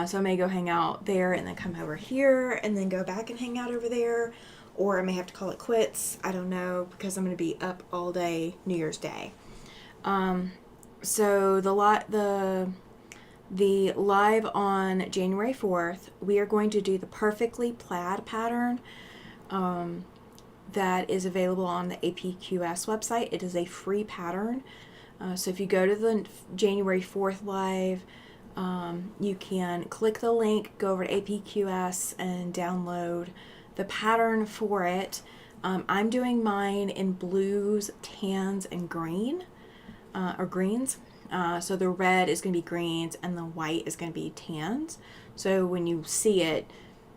So I may go hang out there and then come over here and then go back and hang out over there. Or I may have to call it quits. I don't know, because I'm going to be up all day New Year's Day. So the live on January 4th, we are going to do the Perfectly Plaid Pattern that is available on the APQS website. It is a free pattern. So if you go to the January 4th live, you can click the link, go over to APQS and download the pattern for it. I'm doing mine in blues, tans, and green, or greens. So the red is going to be greens and the white is going to be tans. So when you see it,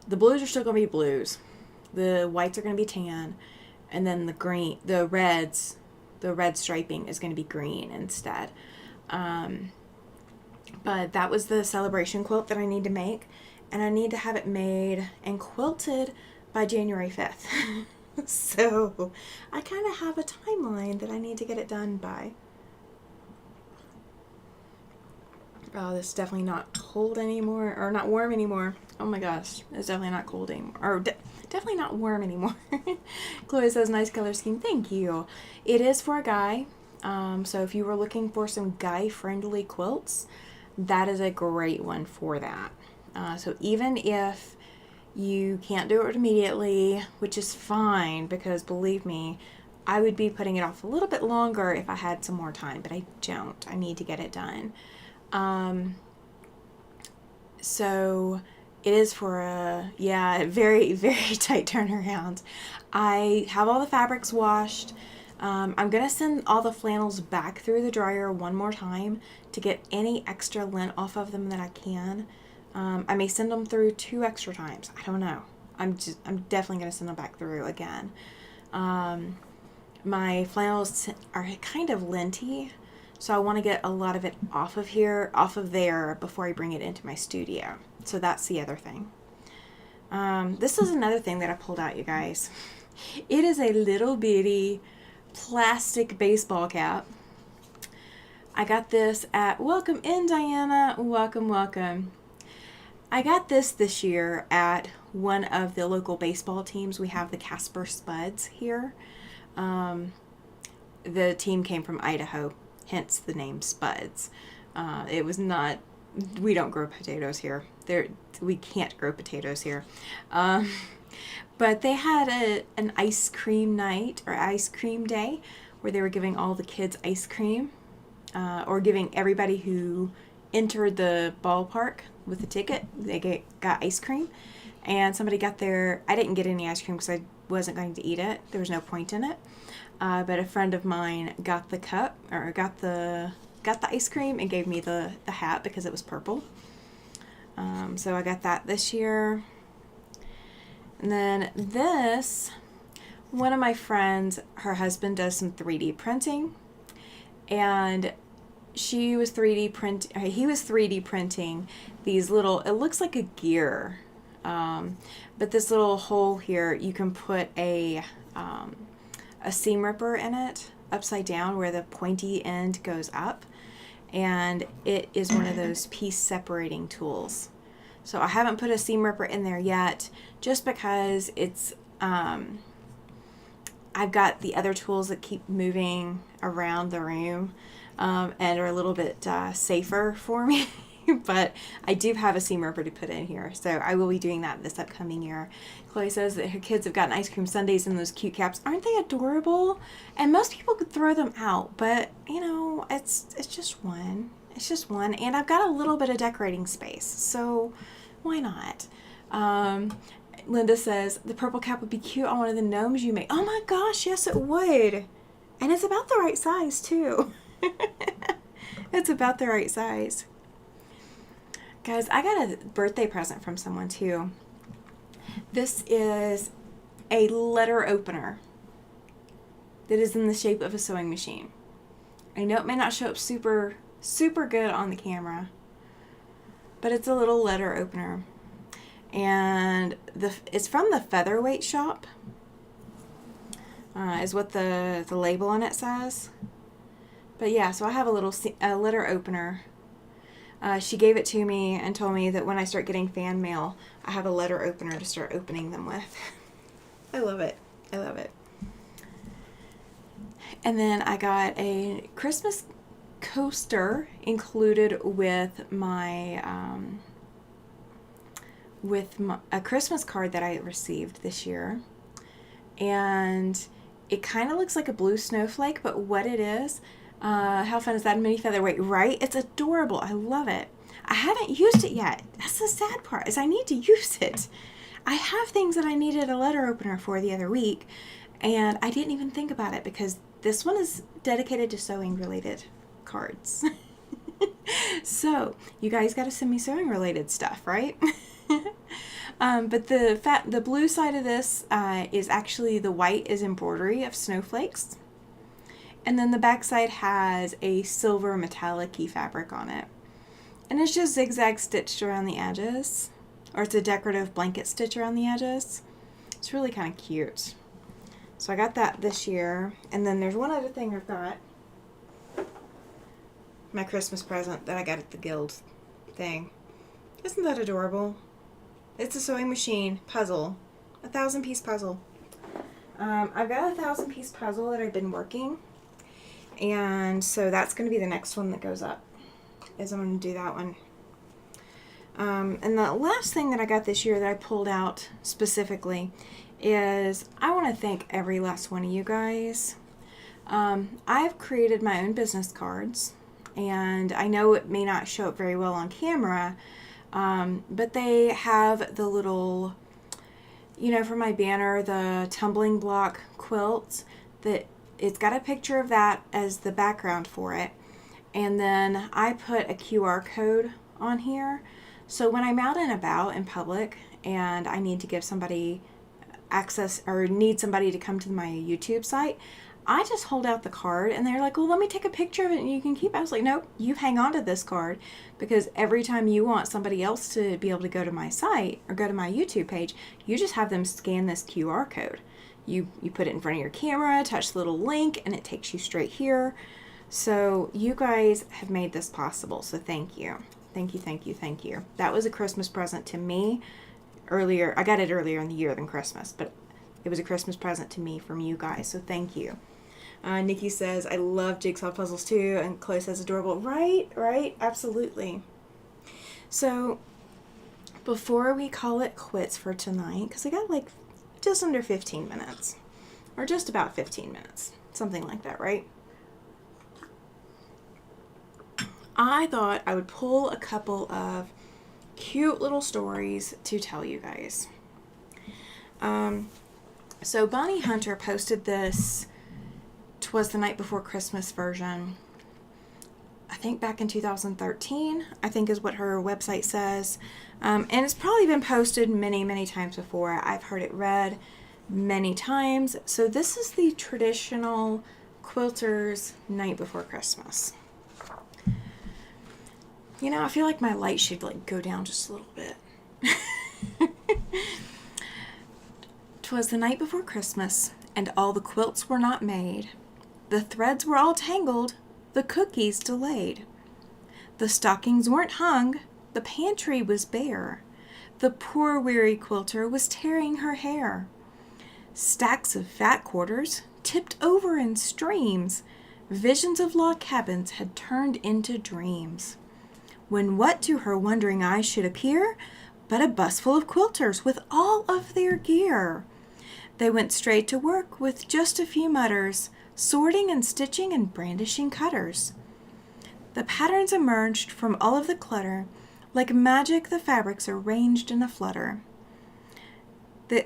the blues are still going to be blues. The whites are going to be tan. And then the red striping is going to be green instead. But that was the celebration quilt that I need to make. And I need to have it made and quilted by January 5th. So I kind of have a timeline that I need to get it done by. Oh, this is definitely not cold anymore, or not warm anymore. Oh my gosh, it's definitely not cold anymore, or definitely not warm anymore. Chloe says, nice color scheme. Thank you. It is for a guy, so if you were looking for some guy-friendly quilts, that is a great one for that. So even if you can't do it immediately, which is fine, because believe me, I would be putting it off a little bit longer if I had some more time, but I don't. I need to get it done. So it is for a very, very tight turnaround. I have all the fabrics washed. I'm going to send all the flannels back through the dryer one more time to get any extra lint off of them that I can. I may send them through 2 extra times. I don't know. I'm definitely going to send them back through again. My flannels are kind of linty, so I want to get a lot of it off of there before I bring it into my studio. So that's the other thing. This is another thing that I pulled out, you guys. It is a little bitty plastic baseball cap. I got this at, welcome in, Diana. Welcome, welcome. I got this year at one of the local baseball teams. We have the Casper Spuds here. The team came from Idaho, hence the name Spuds. It was not, we don't grow potatoes here. We can't grow potatoes here. But they had an ice cream night or ice cream day where they were giving all the kids ice cream, or giving everybody who entered the ballpark with a ticket, they got ice cream. And somebody got their, I didn't get any ice cream because I wasn't going to eat it. There was no point in it. But a friend of mine got the cup, or got the ice cream and gave me the hat because it was purple. So I got that this year. And then this, one of my friends, her husband does some 3D printing, and he was 3D printing these little, it looks like a gear, but this little hole here, you can put a seam ripper in it upside down where the pointy end goes up, and it is one of those piece separating tools. So I haven't put a seam ripper in there yet, just because it's, I've got the other tools that keep moving around the room, and are a little bit safer for me. But I do have a seam ripper to put in here, so I will be doing that this upcoming year. Chloe says that her kids have gotten ice cream sundaes in those cute caps. Aren't they adorable? And most people could throw them out, but you know, it's just one. It's just one, and I've got a little bit of decorating space, so why not? Linda says the purple cap would be cute on one of the gnomes you make. Oh my gosh, yes it would. And it's about the right size too. It's about the right size. Guys, I got a birthday present from someone too. This is a letter opener that is in the shape of a sewing machine. I know it may not show up super good on the camera, but it's a little letter opener. And it's from the Featherweight shop, is what the label on it says. But yeah, so I have a letter opener. She gave it to me and told me that when I start getting fan mail, I have a letter opener to start opening them with. I love it. I love it. And then I got a Christmas coaster included with a Christmas card that I received this year. And it kind of looks like a blue snowflake, but what it is, how fun is that? Mini Featherweight, right? It's adorable. I love it. I haven't used it yet. That's the sad part, is I need to use it. I have things that I needed a letter opener for the other week, and I didn't even think about it because this one is dedicated to sewing related cards. So you guys got to send me sewing related stuff, right? But the blue side of this is actually, the white is embroidery of snowflakes. And then the back side has a silver metallic-y fabric on it. And it's just zigzag stitched around the edges. Or it's a decorative blanket stitch around the edges. It's really kind of cute. So I got that this year. And then there's one other thing I've got. My Christmas present that I got at the Guild thing. Isn't that adorable? It's a sewing machine puzzle. A 1,000-piece puzzle. I've got a 1,000-piece puzzle that I've been working. And so that's going to be the next one that goes up, is I'm going to do that one. And the last thing that I got this year that I pulled out specifically is, I want to thank every last one of you guys. I've created my own business cards, and I know it may not show up very well on camera, but they have the little, you know, for my banner, the tumbling block quilt, that it's got a picture of that as the background for it. And then I put a QR code on here. So when I'm out and about in public and I need to give somebody access, or need somebody to come to my YouTube site, I just hold out the card and they're like, well, let me take a picture of it and you can keep it. I was like, nope, you hang on to this card, because every time you want somebody else to be able to go to my site or go to my YouTube page, you just have them scan this QR code. You put it in front of your camera, touch the little link, and it takes you straight here. So you guys have made this possible, so thank you. Thank you, thank you, thank you. That was a Christmas present to me earlier. I got it earlier in the year than Christmas, but it was a Christmas present to me from you guys, so thank you. Nikki says, I love jigsaw puzzles too, and Chloe says, adorable. Right, absolutely. So, before we call it quits for tonight, because I got like just under 15 minutes, or just about 15 minutes, something like that, right? I thought I would pull a couple of cute little stories to tell you guys. So Bonnie Hunter posted this "'Twas the Night Before Christmas" version, I think back in 2013, I think is what her website says. And it's probably been posted many times before. I've heard it read many times. So this is the traditional quilter's Night Before Christmas. You know, I feel like my light should like go down just a little bit. 'Twas the night before Christmas, and all the quilts were not made. The threads were all tangled, the cookies delayed. The stockings weren't hung, the pantry was bare. The poor weary quilter was tearing her hair. Stacks of fat quarters tipped over in streams. Visions of log cabins had turned into dreams. When what to her wondering eyes should appear but a bus full of quilters with all of their gear. They went straight to work with just a few mutters, sorting and stitching and brandishing cutters. The patterns emerged from all of the clutter. Like magic, the fabrics arranged in a flutter. The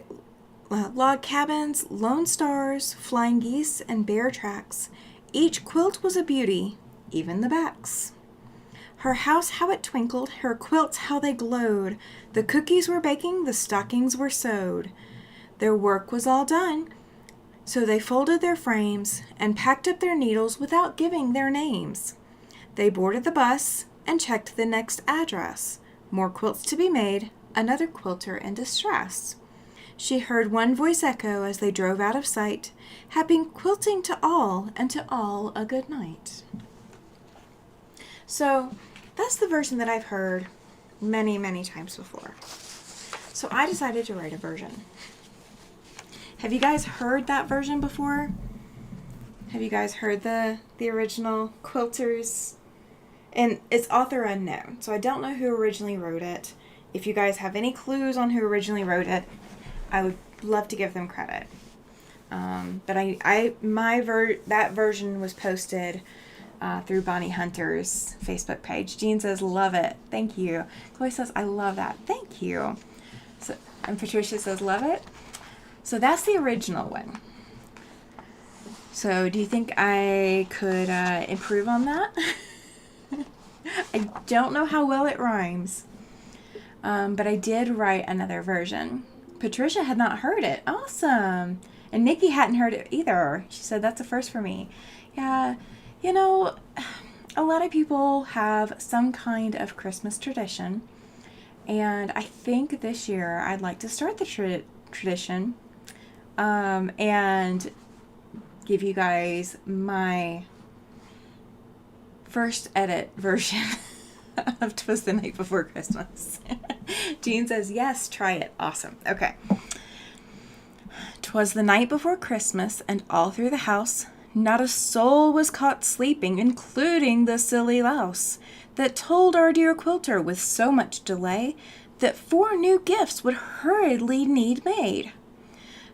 log cabins, lone stars, flying geese, and bear tracks. Each quilt was a beauty, even the backs. Her house, how it twinkled, her quilts, how they glowed. The cookies were baking, the stockings were sewed. Their work was all done, so they folded their frames and packed up their needles without giving their names. They boarded the bus and checked the next address. More quilts to be made, another quilter in distress. She heard one voice echo as they drove out of sight, happy quilting to all, and to all a good night. So that's the version that I've heard many times before. So I decided to write a version. Have you guys heard that version before? Have you guys heard the original quilters? And it's author unknown, so I don't know who originally wrote it. If you guys have any clues on who originally wrote it, I would love to give them credit. But that version was posted through Bonnie Hunter's Facebook page. Jean says, love it. Thank you. Chloe says, I love that. Thank you. So, and Patricia says, love it. So that's the original one. So do you think I could improve on that? I don't know how well it rhymes. But I did write another version. Patricia had not heard it. Awesome. And Nikki hadn't heard it either. She said, that's a first for me. Yeah. You know, a lot of people have some kind of Christmas tradition, and I think this year I'd like to start the tradition and give you guys my first edit version of "'Twas the Night Before Christmas." Jean says, yes, try it. Awesome. Okay. 'Twas the night before Christmas, and all through the house not a soul was caught sleeping, including the silly louse that told our dear quilter with so much delay that 4 new gifts would hurriedly need made.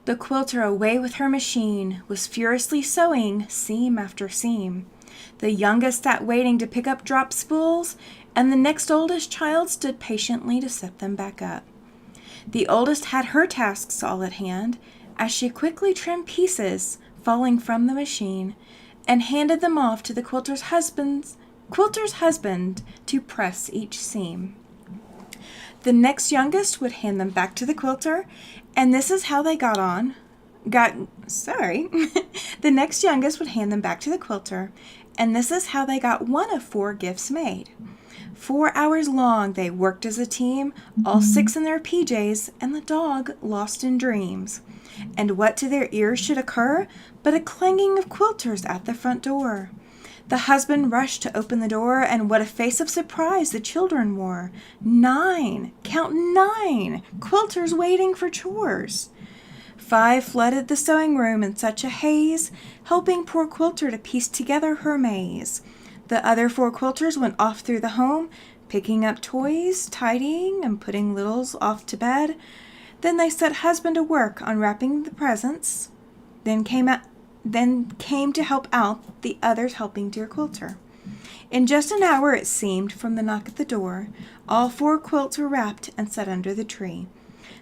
The quilter, away with her machine, was furiously sewing seam after seam. The youngest sat waiting to pick up drop spools, and the next oldest child stood patiently to set them back up. The oldest had her tasks all at hand, as she quickly trimmed pieces falling from the machine, and handed them off to the quilter's husband to press each seam. The next youngest would hand them back to the quilter, and this is how they The next youngest would hand them back to the quilter, and this is how they got one of 4 gifts made. 4 hours long they worked as a team, all 6 in their PJs, and the dog lost in dreams. And what to their ears should occur but a clanging of quilters at the front door. The husband rushed to open the door, and what a face of surprise the children wore. 9, count 9, quilters waiting for chores. 5 flooded the sewing room in such a haze, helping poor Quilter to piece together her maze. The other 4 quilters went off through the home, picking up toys, tidying, and putting littles off to bed. Then they set husband to work on wrapping the presents, then came to help out the others helping dear Quilter. In just an hour, it seemed, from the knock at the door, all 4 quilts were wrapped and set under the tree.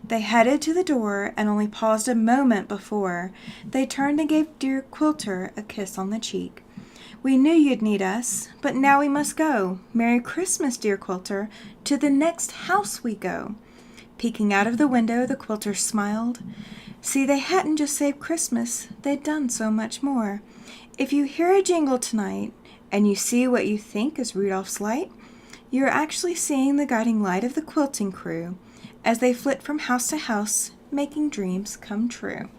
They headed to the door and only paused a moment before they turned and gave dear Quilter a kiss on the cheek. We knew you'd need us, but now we must go. Merry Christmas, dear Quilter. To the next house we go. Peeking out of the window, the Quilter smiled. See, they hadn't just saved Christmas, they'd done so much more. If you hear a jingle tonight, and you see what you think is Rudolph's light, you're actually seeing the guiding light of the quilting crew as they flit from house to house, making dreams come true.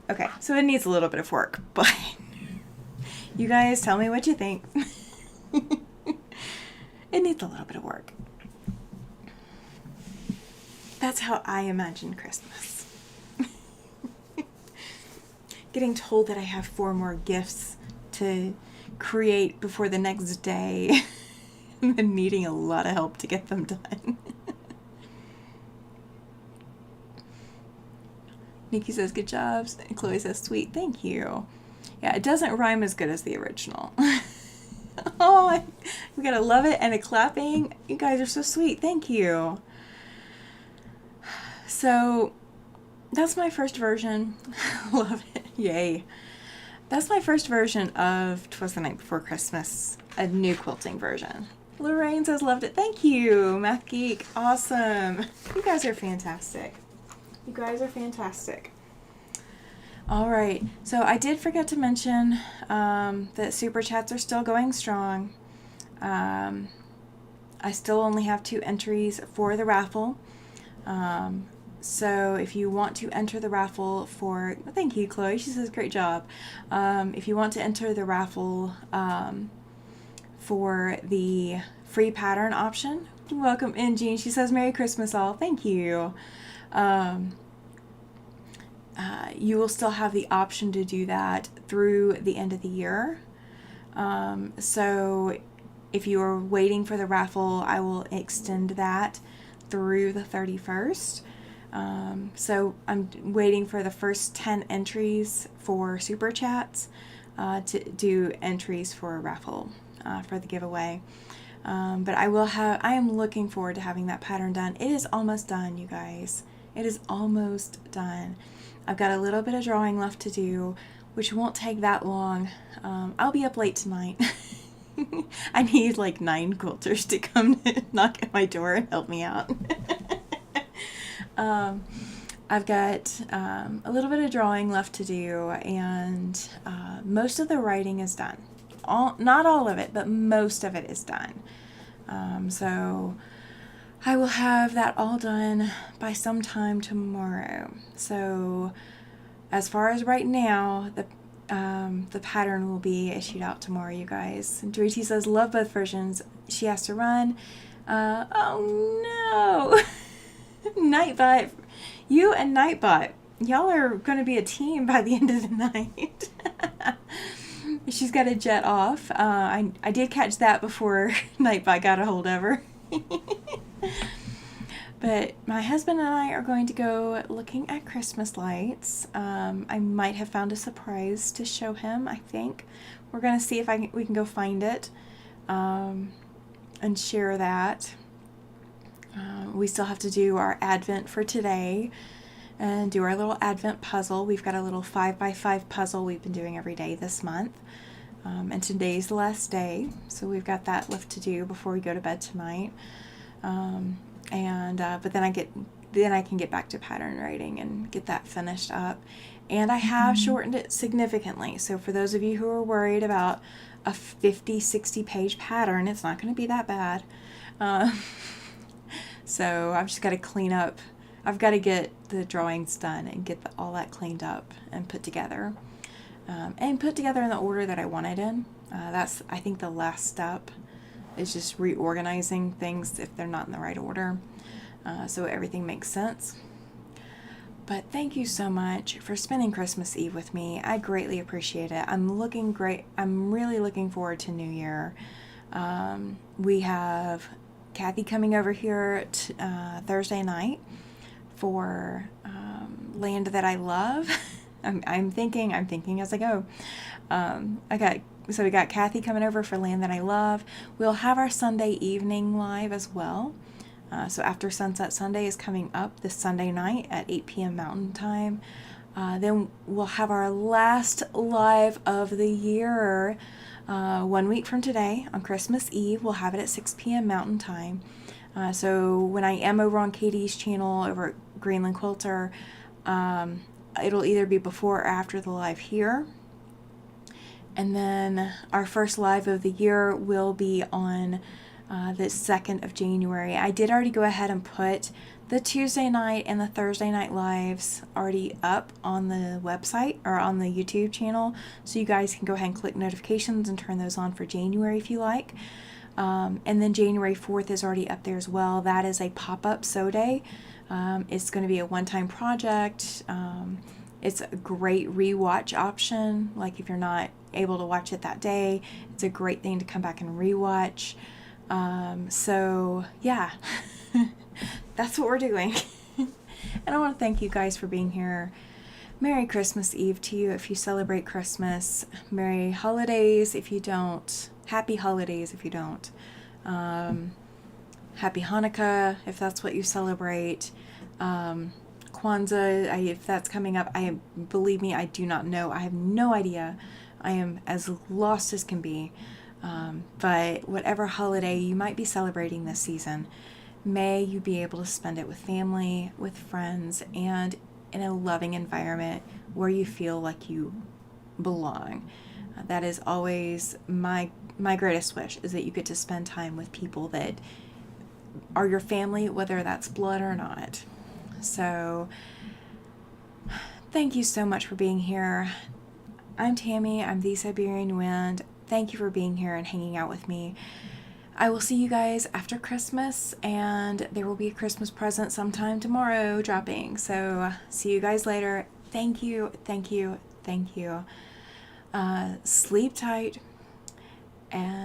Okay, so it needs a little bit of work, but you guys tell me what you think. It needs a little bit of work. That's how I imagine Christmas. Getting told that I have 4 more gifts to create before the next day and needing a lot of help to get them done. Nikki says, good job. And Chloe says, sweet, thank you. Yeah, it doesn't rhyme as good as the original. Oh, we gotta love it. And a clapping. You guys are so sweet. Thank you. So that's my first version. Love it. Yay. That's my first version of 'Twas the Night Before Christmas, a new quilting version. Lorraine says, loved it. Thank you, Math Geek. Awesome. You guys are fantastic. You guys are fantastic. All right. So I did forget to mention that Super Chats are still going strong. I still only have 2 entries for the raffle. So if you want to enter the raffle for, thank you, Chloe. She says, great job. If you want to enter the raffle for the free pattern option, welcome in, Jean. She says, Merry Christmas all. Thank you. You will still have the option to do that through the end of the year. So if you are waiting for the raffle, I will extend that through the 31st. So I'm waiting for the first 10 entries for Super Chats to do entries for a raffle for the giveaway. But I am looking forward to having that pattern done. It is almost done, you guys. It is almost done. I've got a little bit of drawing left to do, which won't take that long. I'll be up late tonight. I need like 9 quilters to come knock at my door and help me out. I've got a little bit of drawing left to do, and most of the writing is done. Not all of it, but most of it is done. So I will have that all done by sometime tomorrow. So as far as right now, the pattern will be issued out tomorrow, you guys. And Dorothy says, love both versions. She has to run. Oh no. Nightbot, you and Nightbot, y'all are going to be a team by the end of the night. She's got to jet off. I did catch that before Nightbot got a hold of her. But my husband and I are going to go looking at Christmas lights. I might have found a surprise to show him, I think. We're going to see if we can go find it and share that. We still have to do our Advent for today and do our little Advent puzzle. We've got a little 5x5 puzzle we've been doing every day this month. And today's the last day, so we've got that left to do before we go to bed tonight. But then I can get back to pattern writing and get that finished up. And I have shortened it significantly. So for those of you who are worried about a 50, 60 page pattern, it's not going to be that bad. So I've just got to clean up. I've got to get the drawings done and get all that cleaned up and put together. and put together in the order that I wanted in. That's, I think, the last step is just reorganizing things if they're not in the right order, so everything makes sense. But thank you so much for spending Christmas Eve with me. I greatly appreciate it. I'm really looking forward to New Year. We have Kathy coming over here Thursday night for Land That I Love. I'm thinking as I go. We got Kathy coming over for Land That I Love. We'll have our Sunday evening live as well. So After Sunset Sunday is coming up this Sunday night at 8 p.m. Mountain Time. Then we'll have our last live of the year 1 week from today on Christmas Eve. We'll have it at 6 p.m. Mountain Time. So when I am over on Katie's channel over at Greenland Quilter, it'll either be before or after the live here. And then our first live of the year will be on the 2nd of January. I did already go ahead and put the Tuesday night and the Thursday night lives already up on the website or on the YouTube channel, so you guys can go ahead and click notifications and turn those on for January if you like. And then January 4th is already up there as well. That is a pop-up sew day. It's going to be a one-time project. It's a great rewatch option. Like if you're not able to watch it that day, it's a great thing to come back and rewatch. So yeah, that's what we're doing. And I want to thank you guys for being here. Merry Christmas Eve to you if you celebrate Christmas. Merry holidays if you don't. Happy holidays if you don't. Happy Hanukkah if that's what you celebrate. Kwanzaa, if that's coming up, believe me, I do not know. I have no idea. I am as lost as can be. But whatever holiday you might be celebrating this season, may you be able to spend it with family, with friends, and in a loving environment where you feel like you belong. That is always my greatest wish, is that you get to spend time with people that are your family, whether that's blood or not. So thank you so much for being here. I'm Tammy. I'm the Siberian Wind. Thank you for being here and hanging out with me. I will see you guys after Christmas, and there will be a Christmas present sometime tomorrow dropping. So see you guys later. Thank you, thank you, thank you. Sleep tight, and